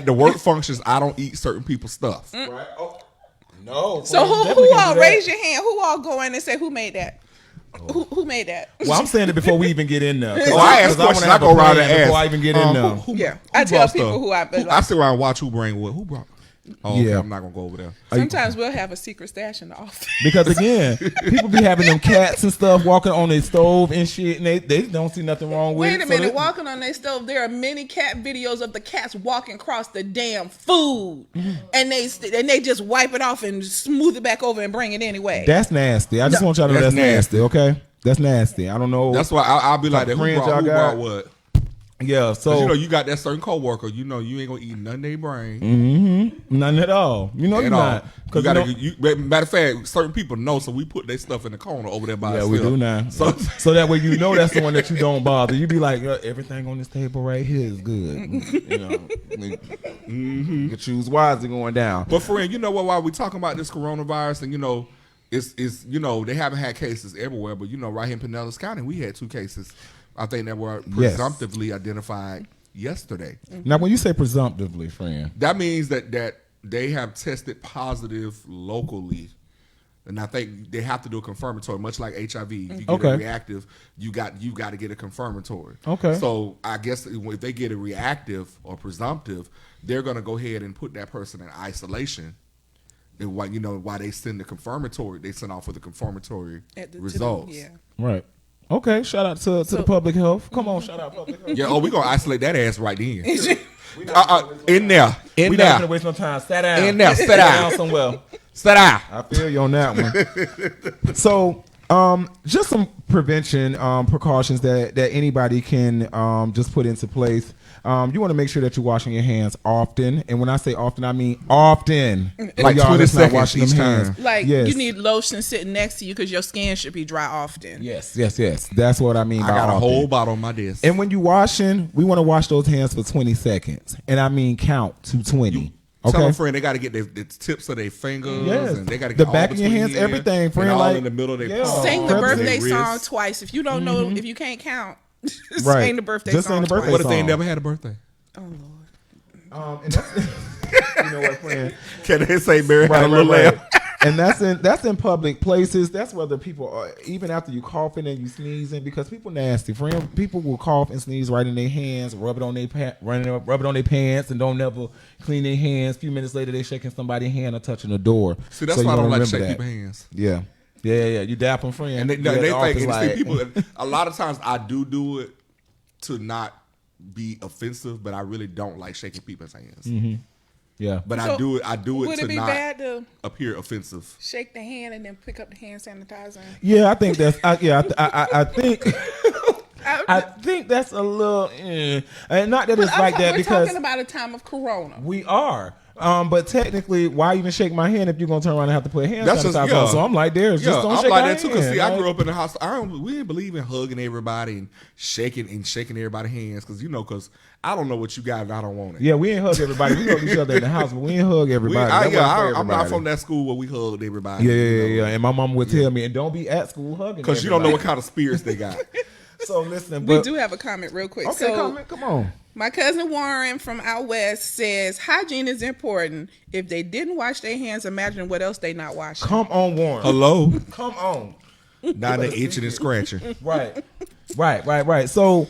the work functions I don't eat certain people's stuff. Right? Oh, no. So who all raise your hand? Who all go in and say, who made that? Who made that? Well, I'm saying it before we even get in there. Oh, I ask questions. I go around and ask before I even get in there. Yeah, I tell people who I. I sit around and watch who bring what. Who brought? Oh, yeah. Okay, I'm not gonna go over there. Sometimes we'll have a secret stash in the office. Because again, people be having them cats and stuff walking on their stove and shit, and they don't see nothing wrong with it. Wait a minute, walking on their stove. There are many cat videos of the cats walking across the damn food, and they just wipe it off and smooth it back over and bring it anyway. That's nasty. I just want y'all to know that's nasty. Okay, that's nasty. I don't know. That's why I'll be like that. Who brought what? Yeah, so you got that certain coworker. You ain't gonna eat none of their brain. None at all. You're not. You gotta. Matter of fact, certain people know, so we put their stuff in the corner over there by yeah, itself. we do now. So that way that's the one that you don't bother. You be like, everything on this table right here is good. You can choose wisely going down. But friend, you know what? While we talking about this coronavirus, and it's they haven't had cases everywhere, but right here in Pinellas County, we had 2 cases. I think that were presumptively identified yesterday. Now, when you say presumptively, friend, that means that they have tested positive locally, and I think they have to do a confirmatory, much like HIV. If you get a reactive, you got to get a confirmatory. Okay. So I guess if they get a reactive or presumptive, they're going to go ahead and put that person in isolation. And why they send the confirmatory, they send off for the confirmatory results. Right. Okay, shout out to the public health. Come on, shout out public health. Yeah, we're going to isolate that ass right then. In there. We're not going to waste no time. Sit down. In there. Sit down. Somewhere. Sit down. I feel you on that one. So, just some prevention precautions that anybody can just put into place. You want to make sure that you're washing your hands often, and when I say often, I mean often. Like 20 seconds each time. Like you need lotion sitting next to you because your skin should be dry often. Yes. That's what I mean. I got a whole bottle on my desk. And when you washing, we want to wash those hands for 20 seconds, and I mean count to 20. Tell them, friend, they got to get the tips of their fingers, and they got to get the back of your hands, everything, friend. And all like in the middle of their palm. Sing the birthday song twice. If you don't know, if you can't count. Sing the birthday song. What if they ain't never had a birthday? Oh Lord. And that's, you know what, friend? Can they say Mary had a little lamb? And that's in public places. That's whether people are, even after you coughing and you sneezing, because people nasty, friend. People will cough and sneeze right in their hands, rub it on their pants, and don't never clean their hands. A few minutes later, they shaking somebody's hand or touching the door. See, that's why I don't like to shake people's hands. Yeah. You dap them, friend. And they think, like, people. A lot of times I do it to not be offensive, but I really don't like shaking people's hands. Mm-hmm. Yeah, but I do it to not bad to appear offensive. Shake the hand and then pick up the hand sanitizer. Yeah, I think that's. I think. I think that's a little, and not that it's like that we're because talking about a time of corona. We are, But technically, why even shake my hand if you're gonna turn around and have to put hand That's just- sanitizer yeah. on? So I'm like, just don't I'm shake like my that too. Cause hand. see, I Like, grew up in the house. We didn't believe in hugging everybody and shaking everybody's hands. Cause cause I don't know what you got and I don't want it. yeah, we ain't hug everybody. We hug each other in the house, but we ain't hug everybody. That wasn't for I'm not everybody. from that school where we hugged everybody. Yeah. And my mom would tell me, and don't be at school hugging. Cause you don't know what everybody. kind of spirits they got. So listen, We but, do have a comment real quick. Okay, So comment. Come on. my cousin Warren from out west says hygiene is important. If they didn't wash their hands, imagine what else they not washing. Come on, Warren. Hello. Come on. Now they're itching and scratching. Right. So,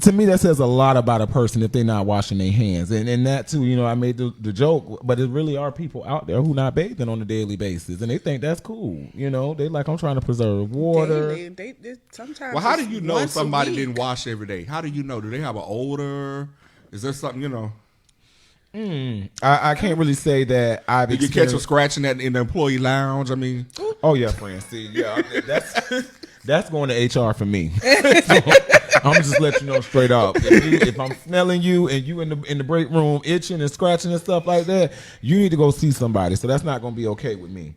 to me, that says a lot about a person if they're not washing their hands. And that, too, I made the joke, but it really are people out there who not bathing on a daily basis. And they think that's cool. They like, I'm trying to preserve water. They sometimes. Well, how do it's you know once a somebody week. didn't wash every day? How do you know? Do they have an odor? Is there something, I can't really say that I've Did you catch them experienced. scratching that in the employee lounge? I mean, Oh, yeah, friend. See, yeah, that's going to HR for me. So, I'm just letting you know straight up. If I'm smelling you and you in the break room itching and scratching and stuff like that, you need to go see somebody. So that's not going to be okay with me.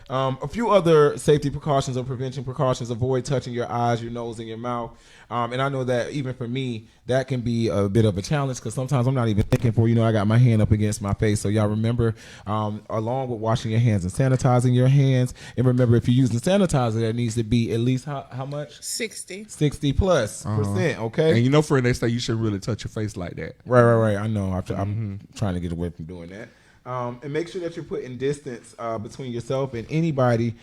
A few other safety precautions or prevention precautions: avoid touching your eyes, your nose, and your mouth. And I know that even for me, that can be a bit of a challenge because sometimes I'm not even thinking for, I got my hand up against my face. So y'all remember, along with washing your hands and sanitizing your hands, and remember if you're using sanitizer, that needs to be at least how much? 60. 60+%. Okay. and friend, they say you should really touch your face like that. Right. I know. I'm trying to get away from doing that. And make sure that you're putting distance between yourself and anybody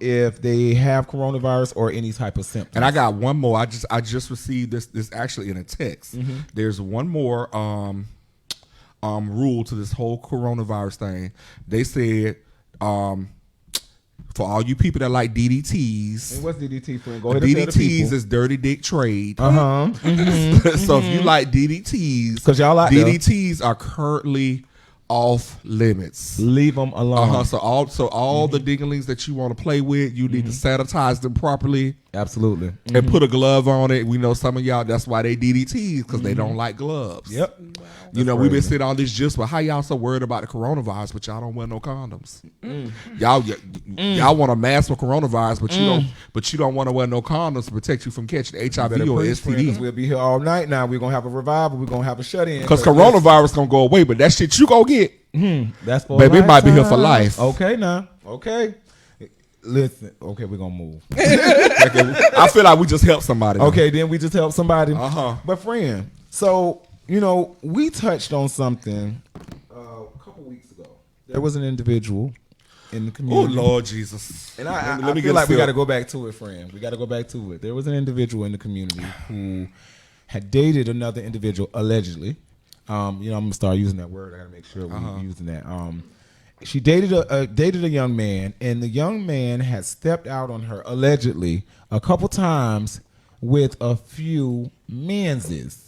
if they have coronavirus or any type of symptoms. And I got one more. I just received this actually in a text. There's one more rule to this whole coronavirus thing. They said for all you people that like DDTs. And what's DDT for? Go ahead and tell the DDTs people. is dirty dick trade. Uh-huh. So if you like DDTs, 'Cause y'all out there. DDTs are currently off limits. Leave them alone. So all the dinglings that you want to play with, you need to sanitize them properly Absolutely. and put a glove on it. We know some of y'all, that's why they DDTs, because they don't like gloves. Yep. We've been sitting on this just, but how y'all so worried about the coronavirus, but y'all don't wear no condoms? Y'all want a mask for coronavirus, but you don't want to wear no condoms to protect you from catching HIV or STD. We'll be here all night now. We're going to have a revival. We're going to have a shut-in. Because coronavirus going to go away, but that shit you going to get. That's for Baby, it might be here for lifetime. life. Okay, now. Okay. Listen. Okay, we're going to move. I feel like we just helped somebody. Okay, then we just help somebody. Uh-huh. But friend, so, we touched on something a couple weeks ago. There was an individual in the Oh, community. Lord Jesus. And I Let me feel get like we a got to sip. go back to it, friend. We got to go back to it. There was an individual in the community who had dated another individual, allegedly. I'm going to start using that word. I got to make sure we're using that. She dated a young man, and the young man had stepped out on her, allegedly, a couple times with a few menses.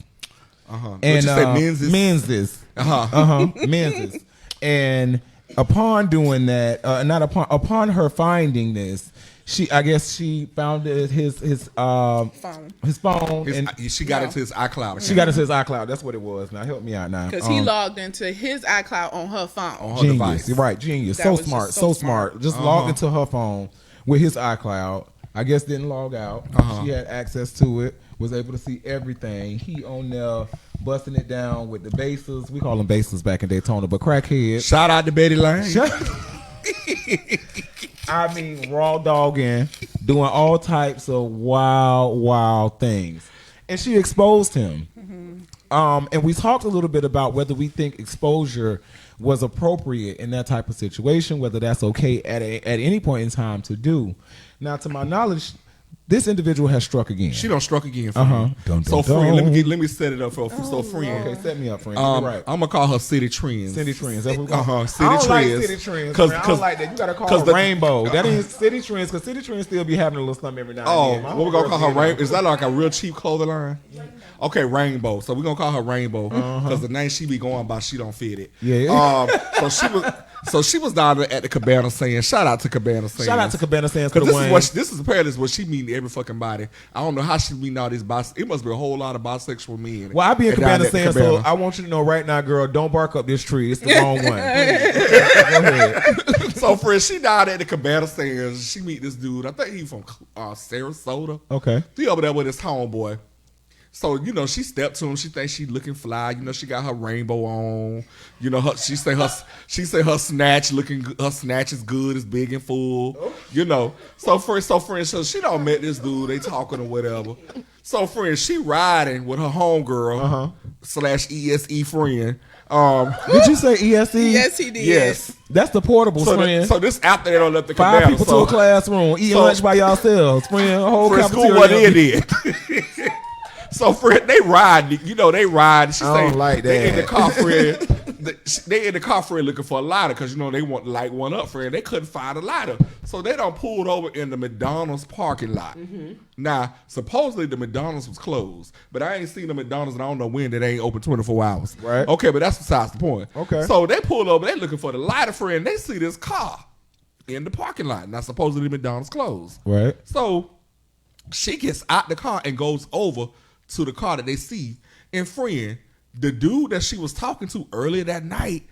What And you say, menses? menses. Menses. And upon doing that, upon her finding this, I guess she found his phone. And She got into his iCloud. she got into his iCloud. That's what it was. Now help me out now. Because he logged into his iCloud on her phone. her Genius. device. You're right, genius. That So was just smart, so so smart. smart. Just logged into her phone with his iCloud. I guess didn't log out. She had access to it. Was able to see everything. He on there busting it down with the bases. We call them bases back in Daytona, but crackheads. Shout out to Betty Lane. I mean, raw dogging, doing all types of wild things. And she exposed him. And we talked a little bit about whether we think exposure was appropriate in that type of situation, whether that's okay at any point in time to do. Now, to my knowledge, this individual has struck again. She done struck again. Friend. Dun, So dun, friend, dun. let me set it up for friend. Okay, set me up, friend. I'm You're right. gonna call her City Trends. City Trends. That's what we call City I don't Trends. like City Trends. 'Cause- I don't like that. You gotta call 'cause her the- Rainbow. That ain't City Trends, because City Trends still be having a little something every now Oh, and then. what we gonna call her? Rainbow? Is that like a real cheap clothing line? Okay, Rainbow. So we gonna call her Rainbow because the name she be going by, she don't fit it. Yeah. So So she was down there at the Cabana Sands. Shout out to Cabana Sands. Shout out to Cabana Sands for Because the this win. is this is apparently what she meeting every fucking body. I don't know how she meeting all these it must be a whole lot of bisexual men. Well, I be in And down Cabana at the Sands, so Cabana. I want you to know right now, girl, don't bark up this tree. It's the wrong one. Go ahead. So, friend, she died at the Cabana Sands. She meet this dude. I think he from Sarasota. Okay. He over there with his homeboy. So, you know, she stepped to him. She thinks she looking fly. You know, she got her rainbow on. You know, she say her snatch her snatch is good, it's big and full. You know. So friend, so she don't met this dude. They talking or whatever. So friend, she riding with her homegirl / ESE friend. Did you say ESE? Yes, he did. Yes. That's the portable, So, friend. so this after they don't let the 5 cabana. people So, to a classroom, eating so- lunch by yourselves, friend. A whole friend, cafeteria. school wasn't in it. So friend, they ride. You know, they ride. She I don't say like they that. in the car, friend. They in the car, friend, looking for a lighter because you know they want to light one up, friend. They couldn't find a lighter, so they done pulled over in the McDonald's parking lot. Now, supposedly the McDonald's was closed, but I ain't seen the McDonald's and I don't know when that ain't open 24 hours. Right. Okay, but that's besides the point. Okay. So they pull over. They looking for the lighter, friend. They see this car in the parking lot. Now, supposedly McDonald's closed. Right. So she gets out the car and goes over to the car that they see. And friend, the dude that she was talking to earlier that night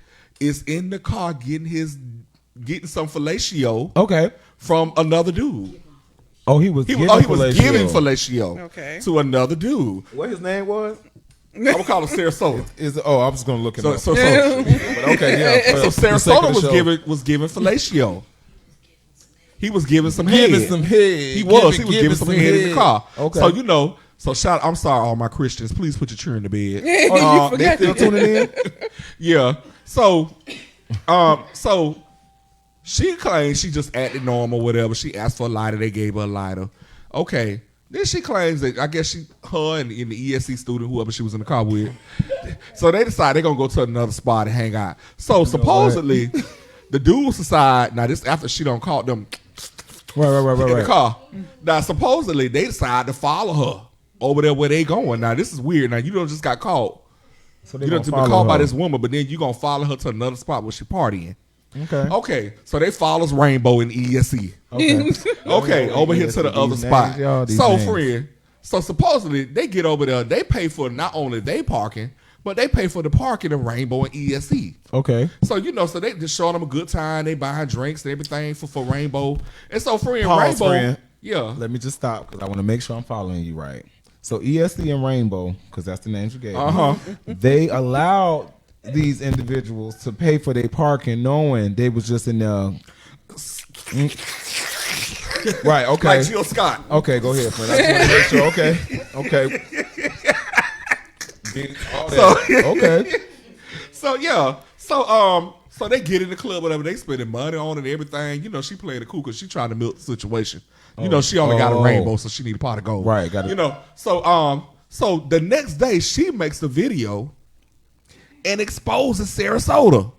is in the car getting some fellatio Okay. from another dude. Oh, he was He giving was fellatio. giving fellatio Okay. to another dude. What his name was? I'm gonna call him Sarasota. I was going to look him up. So But okay, yeah. so for the sake of Sarasota the show. was giving fellatio. He was giving some Giving head. some head. He was giving some head in the car. Okay. So you know. So I'm sorry, all my Christians. Please put your children to bed. Oh, they still tuning in? Yeah. So, so she claims she just acted normal, whatever. She asked for a lighter. They gave her a lighter. Okay. Then she claims that I guess her and the ESC student, whoever she was in the car with, so they decide they're gonna go to another spot and hang out. So supposedly, the dudes decide. Now this after she don't call them in the Right. car. Now supposedly they decide to follow her over there where they going. Now this is weird. Now you don't just got caught. So You don't be caught by this woman, but then you gonna follow her to another spot where she partying. Okay. Okay, so they follows Rainbow and ESE. Okay. Okay, over here to the These other names, spot. y'all, these So names. friend, so supposedly they get over there. They pay for not only they parking, but they pay for the parking of Rainbow and ESE. Okay. So you know, so they just showing them a good time. They buying drinks and everything for Rainbow. And so friend, Pause, Rainbow, friend. yeah. Let me just stop because I want to make sure I'm following you right. So ESC and Rainbow, because that's the names you gave me, they allowed these individuals to pay for their parking knowing they was just in there. Right, okay. Like Jill Scott. Okay, go ahead, friend. I just want to make sure. Okay. All that. Okay. So yeah, so they get in the club, whatever. They spending money on it and everything. You know, she playing it cool because she trying to milk the situation. You know, she only got a rainbow, so she need a pot of gold. Right, got it. You know, so the next day she makes the video and exposes Sarasota.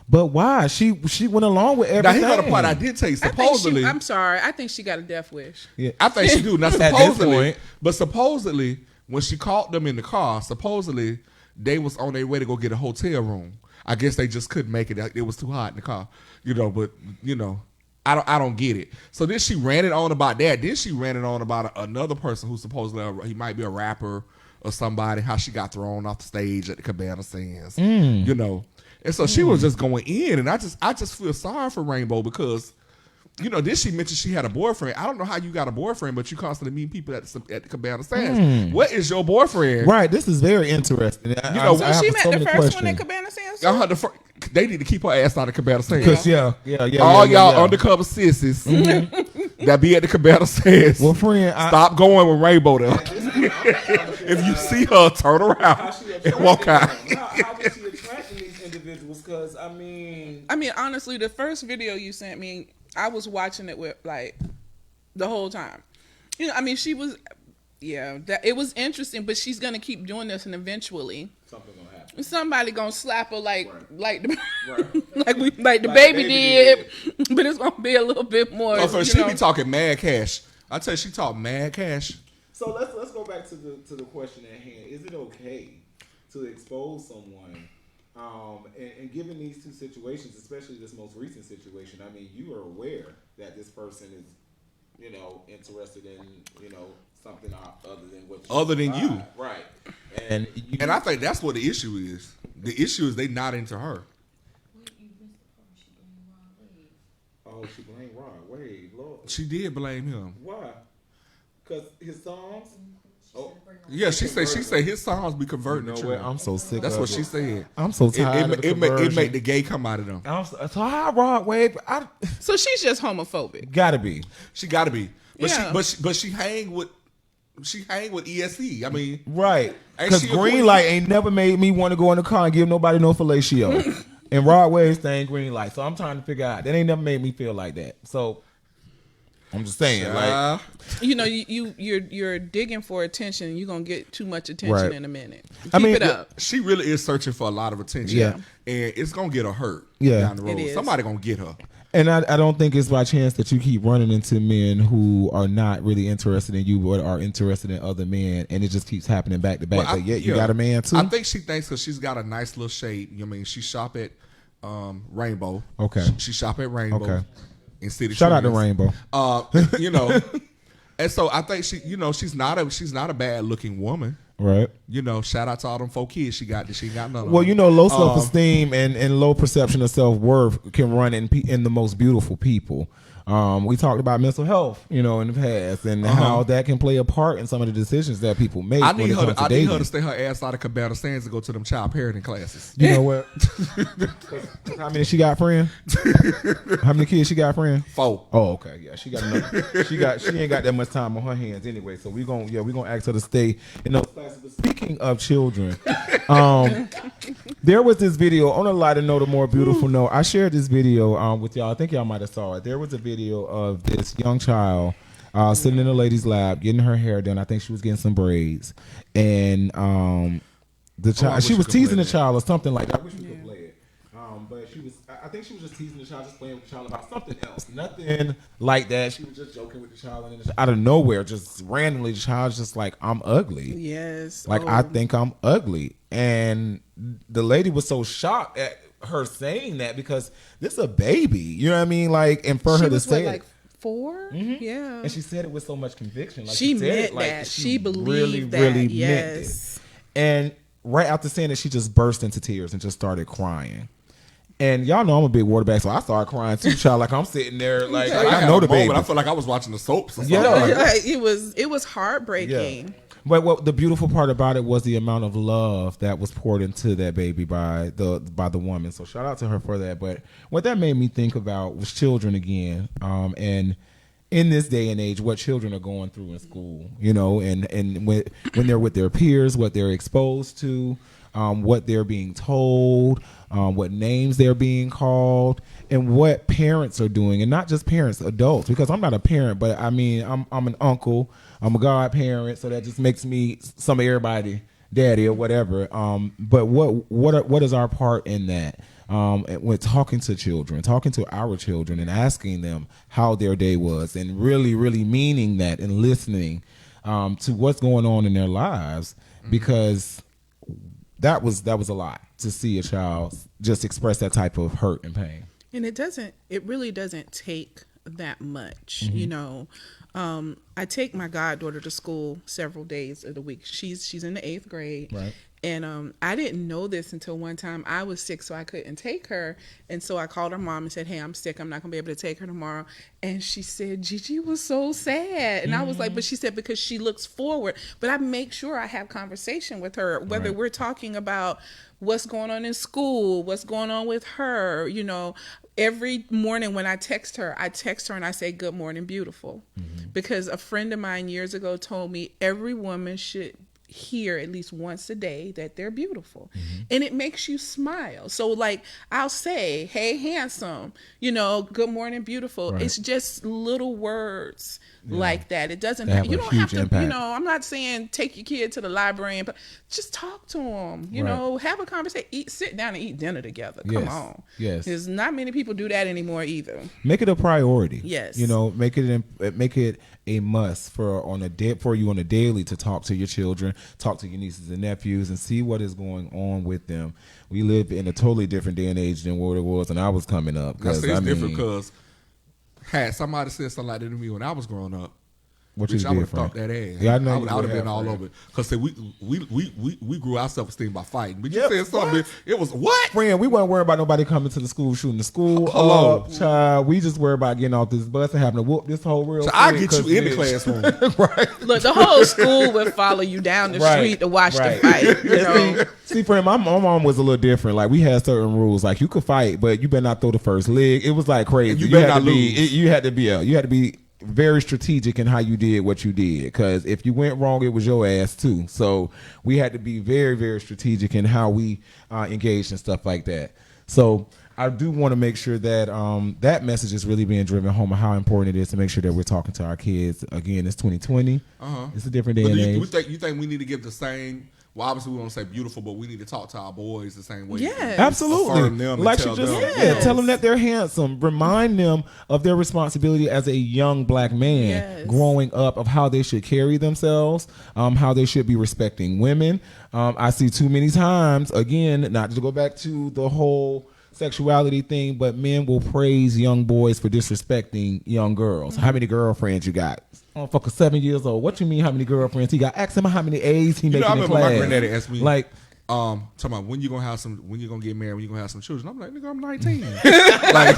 But why? She went along with Now everything. here's the part I did tell you. Supposedly, I'm sorry. I think she got a death wish. Yeah. I think she do. Now this supposedly, point. supposedly when she caught them in the car, supposedly they was on their way to go get a hotel room. I guess they just couldn't make it. It was too hot in the car, you know. But you know, I don't get it. So then she ran it on about that. Then she ran it on about another person who supposedly he might be a rapper or somebody. How she got thrown off the stage at the Cabana Sands, you know. And so she was just going in, and I just feel sorry for Rainbow because, you know, then she mentioned she had a boyfriend. I don't know how you got a boyfriend, but you constantly meet people at the Cabana Sands. What is your boyfriend? Right. This is very interesting. You know, So I she met the first one at Cabana Sands. They need to keep her ass out of Cabana Sands. Because All y'all undercover sissies that be at the Cabana Sands. Well, friend, Stop going with Rainbow there. If you see her, turn around and walk out. How was she attracting these individuals? Because I mean, honestly, the first video you sent me, I was watching it with like the whole time. You know, I mean, she was, it was interesting, but she's gonna keep doing this, and eventually something gonna happen. somebody gonna slap her like the baby did, but it's gonna be a little bit more. She be talking mad cash. I tell you, she talk mad cash. So let's go back to the question at hand. Is it okay to expose someone And given these two situations, especially this most recent situation, I mean, you are aware that this person is, interested in, something other than what you Other than you. Right. And I think that's what the issue is. The issue is they not into her. Oh, she blamed Rod Wave. Lord. She did blame him. Why? Because his songs? Oh. Yeah, she said his songs be converting You know the what? church. I'm so sick That's of what it. she said. I'm so tired of the It conversion. make the gay come out of them. So how Rod Wave? So she's just homophobic. Gotta be. She got to be. But Yeah. she hang with ESE. I mean, Right. Ain't Because she a queen? Greenlight ain't never made me want to go in the car and give nobody no fellatio. And Rod Wave's thing Greenlight. So I'm trying to figure out. That ain't never made me feel like that. So I'm just saying, like, You're digging for attention. You're gonna get too much attention Right. in a minute. Keep I mean, it up. she really is searching for a lot of attention. Yeah. And it's gonna get her hurt Yeah. down the road. It is. Somebody gonna get her. and I don't think it's by chance that you keep running into men who are not really interested in you, but are interested in other men, and it just keeps happening back to back. Well, But yet you got a man too. I think she thinks because she's got a nice little shape. She shop at Rainbow. Okay. She shop at Rainbow. Okay. In City Shout out to Trends. Rainbow. And so I think she's not a bad looking woman. Right. Shout out to all them 4 kids she got none of Well, them. low self esteem and low perception of self worth can run in the most beautiful people. We talked about mental health, in the past, and how that can play a part in some of the decisions that people make. I when need it her comes to, I to need dating. her to stay her ass out of Cabana Sands and go to them child parenting classes. You know what? How many she got, friend? How many kids she got, friend? 4. Oh, okay. Yeah, she got enough. She ain't got that much time on her hands anyway. So we gonna ask her to stay in those classes. But speaking of children, there was this video on a lighter note, a more beautiful note. I shared this video with y'all. I think y'all might have saw it. There was a video of this young child sitting in a lady's lap, getting her hair done. I think she was getting some braids, and the child wish she we was could play teasing the that. child or something like that. I wish we could play it. But I think she was just teasing the child, just playing with the child about something else. Nothing like that. She was just joking with the child, and then out of nowhere, just randomly, the child's just like, "I'm ugly." Yes. Like, I think I'm ugly. And the lady was so shocked at her saying that because this is a baby. You know what I mean? Like, and for she her to was say like it. 4? Yeah. And she said it with so much conviction. Like She said meant it like that. she She believed really, that. really meant Yes. it. And right after saying it, she just burst into tears and just started crying. And y'all know I'm a big water bag, so I started crying too, child. Like I'm sitting there, like I had know a the baby. moment, I feel like I was watching the soaps or something. Yeah. Like, it was heartbreaking. But what the beautiful part about it was the amount of love that was poured into that baby by the woman. So shout out to her for that. But what that made me think about was children again. And in this day and age, what children are going through in school, and when they're with their peers, what they're exposed to, what they're being told, what names they're being called, and what parents are doing, and not just parents, adults. Because I'm not a parent, but I mean, I'm an uncle, I'm a godparent, so that just makes me some of everybody daddy or whatever. But what is our part in that? When talking to children, talking to our children, and asking them how their day was, and really, really meaning that, and listening to what's going on in their lives, because that was a lot to see a child just express that type of hurt and pain. And it really doesn't take that much, I take my goddaughter to school several days of the week. She's in the 8th grade. Right. And I didn't know this until one time I was sick, so I couldn't take her. And so I called her mom and said, "Hey, I'm sick. I'm not going to be able to take her tomorrow." And she said, "Gigi was so sad." And I was like, but she said, because she looks forward. But I make sure I have conversation with her, whether Right. we're talking about what's going on in school, what's going on with her. Every morning when I text her and I say, "Good morning, beautiful." Because a friend of mine years ago told me every woman should hear at least once a day that they're beautiful, and it makes you smile. So like I'll say, "Hey, handsome," "Good morning, beautiful." Right. It's just little words like that. It doesn't, They have you a don't have huge to, impact. I'm not saying take your kid to the library, but just talk to them, Right. have a conversation, sit down and eat dinner together. Come Yes. on. Yes. There's not many people do that anymore either. Make it a priority. Yes. Make it a must for you on a daily to talk to your children, talk to your nieces and nephews and see what is going on with them. We live in a totally different day and age than what it was when I was coming up. I say it's different because had somebody said something like that to me when I was growing up, what you bitch, I would did, have friend? thought that ass. Yeah, I know I you would have would been have, all friend. over it. Because we grew our self-esteem by fighting. But you Yep. said something, it was what? Friend, we weren't worried about nobody coming to the school, shooting the school Hello. up, child. We just worried about getting off this bus and having to whoop this whole real So I quick, get you in the 'cause, classroom. bitch. Right. Look, the whole school would follow you down the street to watch the fight. You know? See, friend, my mom was a little different. Like, we had certain rules. Like, you could fight, but you better not throw the first leg. It was like crazy. And you better had not to be, lose. you had to be very strategic in how you did what you did. Because if you went wrong, it was your ass too. So we had to be very, very strategic in how we engaged and stuff like that. So I do want to make sure that that message is really being driven home of how important it is to make sure that we're talking to our kids. Again, it's 2020. It's a different day But and do age. you think we need to give the same? Well, obviously we don't say beautiful, but we need to talk to our boys the same way. Yes. Absolutely. Affirm them and Like tell she just them. said, Yes. tell them that they're handsome. Remind them of their responsibility as a young black man Yes. growing up, of how they should carry themselves, how they should be respecting women. I see too many times, again, not to go back to the whole sexuality thing, but men will praise young boys for disrespecting young girls. How many girlfriends you got? Motherfucker, 7 years old. What you mean? How many girlfriends he got? Ask him how many A's he You making know, I in remember class. my granddaddy asked me, like, talking about when you gonna get married, when you gonna have some children. I'm like, nigga, I'm 19. Like,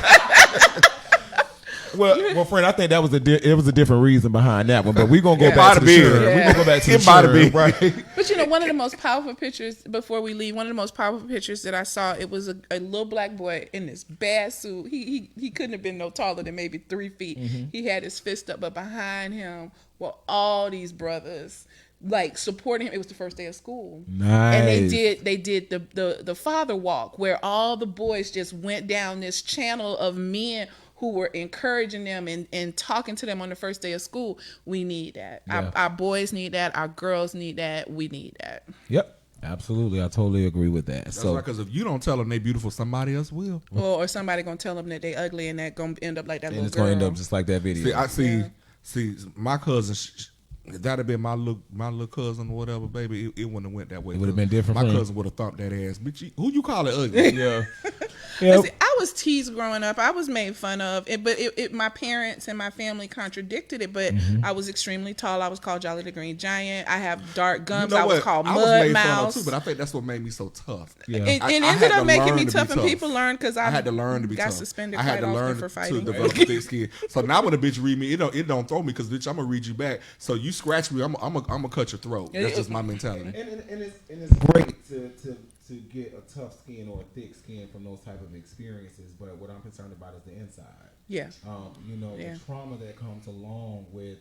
well, friend, I think that was it was a different reason behind that one, but we're gonna go It back to might the have been. children. We're gonna go back to the It might have children, been. right? But you know, one of the most powerful pictures before we leave, one of the most powerful pictures that I saw, it was a little black boy in this bad suit. He couldn't have been no taller than maybe 3 feet. He had his fist up, but behind him were all these brothers like supporting him. It was the first day of school. Nice. And they did the father walk where all the boys just went down this channel of men who were encouraging them and talking to them on the first day of school. We need that. Yeah. Our boys need that. Our girls need that. We need that. Yep, absolutely. I totally agree with that. that's So right, because if you don't tell them they beautiful, somebody else will. Or somebody gonna tell them that they ugly and that gonna end up like that and little it's girl. gonna end up just like that video. See, my cousin. If that'd have been my little cousin or whatever, baby, it wouldn't have went that way. It would have been different. My for him. cousin would have thumped that ass. Bitch, who you call it ugly? Yeah. But see, I was teased growing up. I was made fun of, but my parents and my family contradicted it. But Mm-hmm. I was extremely tall. I was called Jolly the Green Giant. I have dark gums. You know I was what? called I was Mud made fun of Mouse. too, but I think that's what made me so tough. Yeah. It I ended had up to making learn me to be tough, and tough. people learned because I had to learn to be got tough. suspended I had quite to often learn for to fighting. develop a thick skin. So now when a bitch read me, it don't throw me because bitch, I'm gonna read you back. So you scratch me, I'm gonna cut your throat. That's just my mentality. And it's great to get a tough skin or a thick skin from those type of experiences. But what I'm concerned about is the inside. Yeah. The trauma that comes along with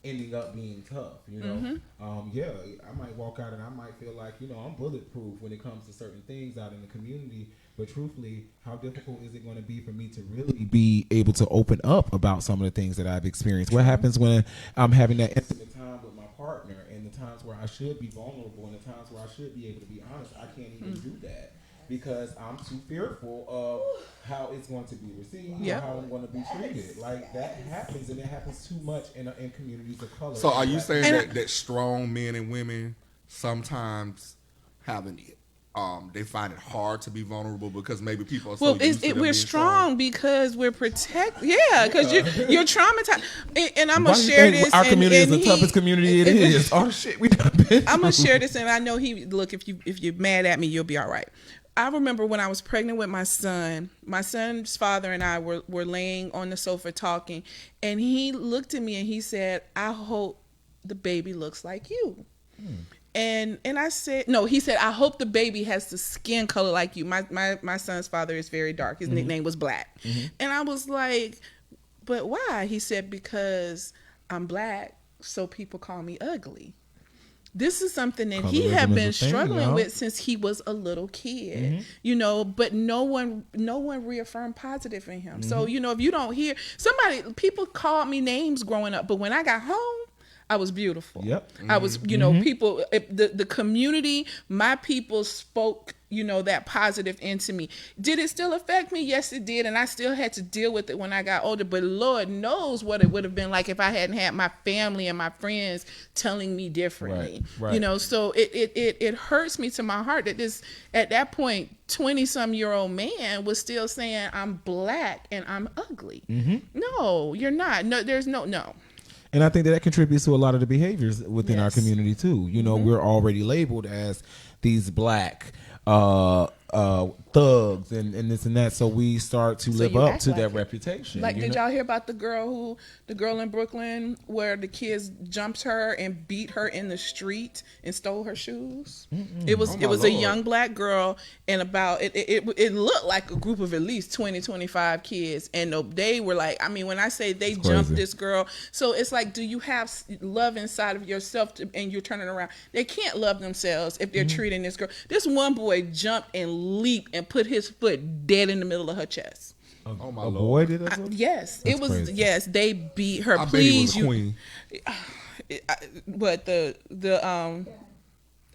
ending up being tough. You know, I might walk out and I might feel like I'm bulletproof when it comes to certain things out in the community. But truthfully, how difficult is it going to be for me to really be able to open up about some of the things that I've experienced? What happens when I'm having that intimate time with my partner, and the times where I should be vulnerable and the times where I should be able to be honest, I can't even do that because I'm too fearful of how it's going to be received, Yep. or how I'm going to be treated. Like, that happens, and it happens too much in communities of color. So are you saying And that strong men and women sometimes they find it hard to be vulnerable because maybe people are so Well, used to them we're being strong because we're because you're traumatized. And I'm Why gonna do you share think this. our community is the he- toughest community it is? Oh shit, we done been I'm gonna through. share this, and I know look. If you're mad at me, you'll be all right. I remember when I was pregnant with my son. My son's father and I were laying on the sofa talking, and he looked at me and he said, "I hope the baby looks like you." And I said, no, he said, "I hope the baby has the skin color like you." My son's father is very dark. His nickname was Black. And I was like, "But why?" He said, "Because I'm Black, so people call me ugly." This is something that he Colorism had is been a thing, struggling y'all. with since he was a little kid, but no one reaffirmed positive in him. So, if you don't hear people called me names growing up, but when I got home, I was beautiful. Yep. I was, people, the community, my people spoke that positive into me. Did it still affect me? Yes, it did. And I still had to deal with it when I got older. But Lord knows what it would have been like if I hadn't had my family and my friends telling me differently. Right. So it hurts me to my heart that this, at that point, 20-some-year-old man was still saying I'm black and I'm ugly. No, you're not. No, there's no. And I think that contributes to a lot of the behaviors within our Yes. community too. We're already labeled as these black thugs and this and that, so we start to live you up act to like that it. reputation. Like, did y'all hear about the girl in Brooklyn where the kids jumped her and beat her in the street and stole her shoes? It was Oh, my a Lord. young black girl, and about it looked like a group of at least 20-25 kids, and they were like, I mean, when I say they jumped crazy. this girl, so it's like, do you have love inside of yourself and you're turning around? They can't love themselves if they're treating this girl. This one boy jumped and leaped and put his foot dead in the middle of her chest. Oh my A Lord. boy did that? Yes, That's it was. crazy. Yes, they beat her. I bet he was Please, a queen. but the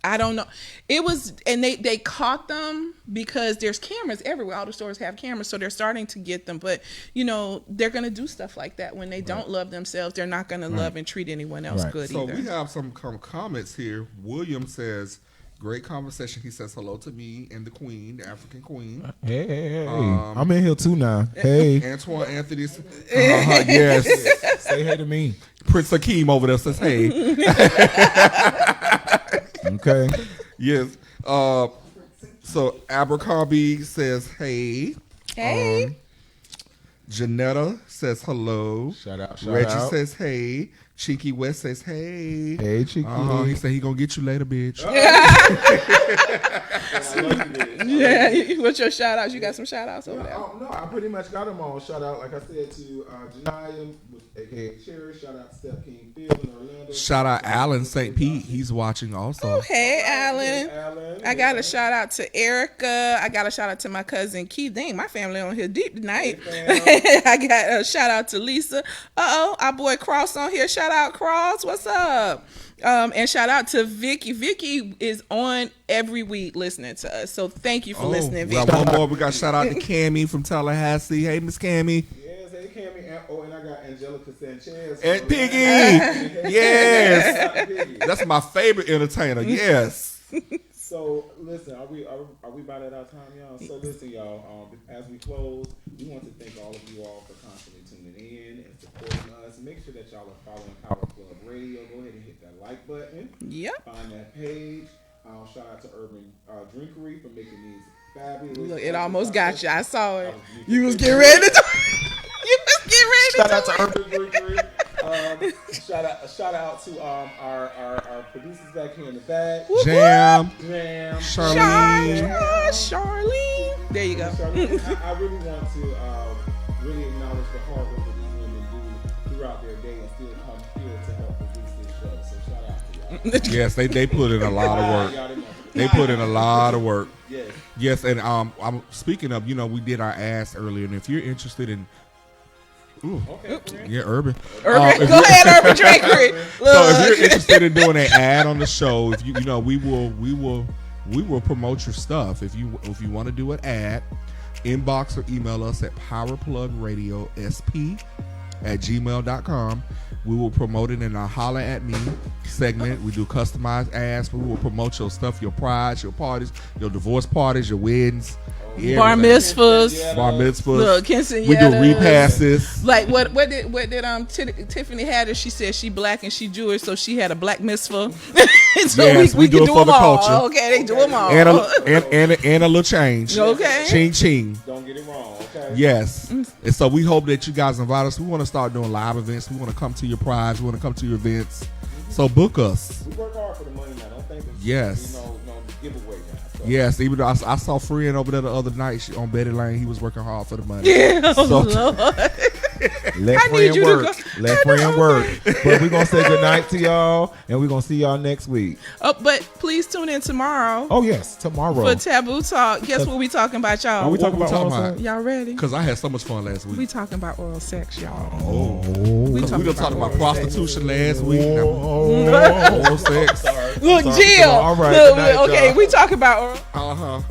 I don't know. It was, and they caught them because there's cameras everywhere. All the stores have cameras, so they're starting to get them. But they're gonna do stuff like that when they don't love themselves. They're not gonna love and treat anyone else Right. good So either. we have some comments here. William says, great conversation. He says hello to me and the queen, the African queen. Hey. I'm in here too now. Hey. Antoine Anthony, yes. Say hey to me. Prince Akeem over there says, hey. Okay. Yes. So Abercrombie says, hey. Hey, Janetta says hello. Shout out. Reggie says, hey. Cheeky West says, hey. Hey, Cheeky. He said he gonna get you later, bitch. yeah. What's your shout outs? You got some shout outs over there? No, I pretty much got them all. Shout out, like I said, to Janaya, aka Cherry. Shout out to Steph King Field in Orlando. Shout out Alan St. Pete. He's watching also. Oh, hey, Alan. Alan. I got a shout out to Erica. I got a shout out to my cousin Keith. Dang, my family on here deep tonight. I got a shout out to Lisa. Our boy Cross on here. Shout out Cross. What's up? And shout out to Vicky. Vicky is on every week listening to us. So thank you for listening, We Vicky. got one more. We got shout out to Cammie from Tallahassee. Hey, Miss Cammie. Yes, hey, Cammy. And I got Angelica Sanchez. And Piggy. Yes. That's my favorite entertainer. Yes. So listen, are we about at our time, y'all? So listen, y'all. As we close, we want to thank all of you all for constantly tuning in and supporting us. Make sure that y'all are following Power Club Radio. Go ahead and hit that like button. Yep. Find that page. Shout out to Urban Drinkery for making these fabulous. Look, it almost got you. I saw it. You was getting ready to You was getting ready Shout to out to Urban Drinkery. Shout out to our producers back here in the back. Jam. Jam. Charlene. Charlene. There you go. Charlene, I really want to really acknowledge the hard work that these women do throughout their day and still come here to help produce this show. So shout out to y'all. Yes, they put in a lot of work. Y'all didn't know. They put in a lot of work. Yes. Yes, and I'm speaking of, we did our ads earlier, and if you're interested in, Okay. Friend. yeah, Urban. Urban, go ahead, Urban Drinkery. So if Look. you're interested in doing an ad on the show, if we will promote your stuff. If you want to do an ad, inbox or email us at powerplugradiosp@gmail.com. We will promote it in our Holla at Me segment. We do customized ads. We will promote your stuff, your prides, your parties, your divorce parties, your weddings, Bar everything. mitzvahs. Bar mitzvahs. Look, quinceañeras. We do repasses. Like what did Tiffany had her? She said she black and she Jewish, so she had a black mitzvah. So Yes, we do it can for the them all. culture. Okay, they do them all. And a little change. Okay. Ching ching. Don't get it wrong. Okay. Yes. And so we hope that you guys invite us. We want to start doing live events. We want to come to your prides. We want to come to your events. So book us. We work hard for the money now. Don't think it's Yes. no giveaway now. So. Yes. Even though I saw Friend over there the other night on Betty Lane. He was working hard for the money. Yeah, So- Lord. Let I need friend you to work. go- Let friend work. But we're going to say goodnight to y'all, and we're going to see y'all next week. Oh, but please tune in tomorrow Oh, yes, tomorrow. for Taboo Talk. Guess what we talking about, y'all? Are we talking What about we talking oral about? sex? Y'all ready? Because I had so much fun last We week. talking about oral sex, y'all. Oh. We We talking were talking about oral prostitution last week. Now Oh, oral sex. Look, Sorry. Jill. All right, Look, good night, okay, y'all. we talking about oral. Uh-huh.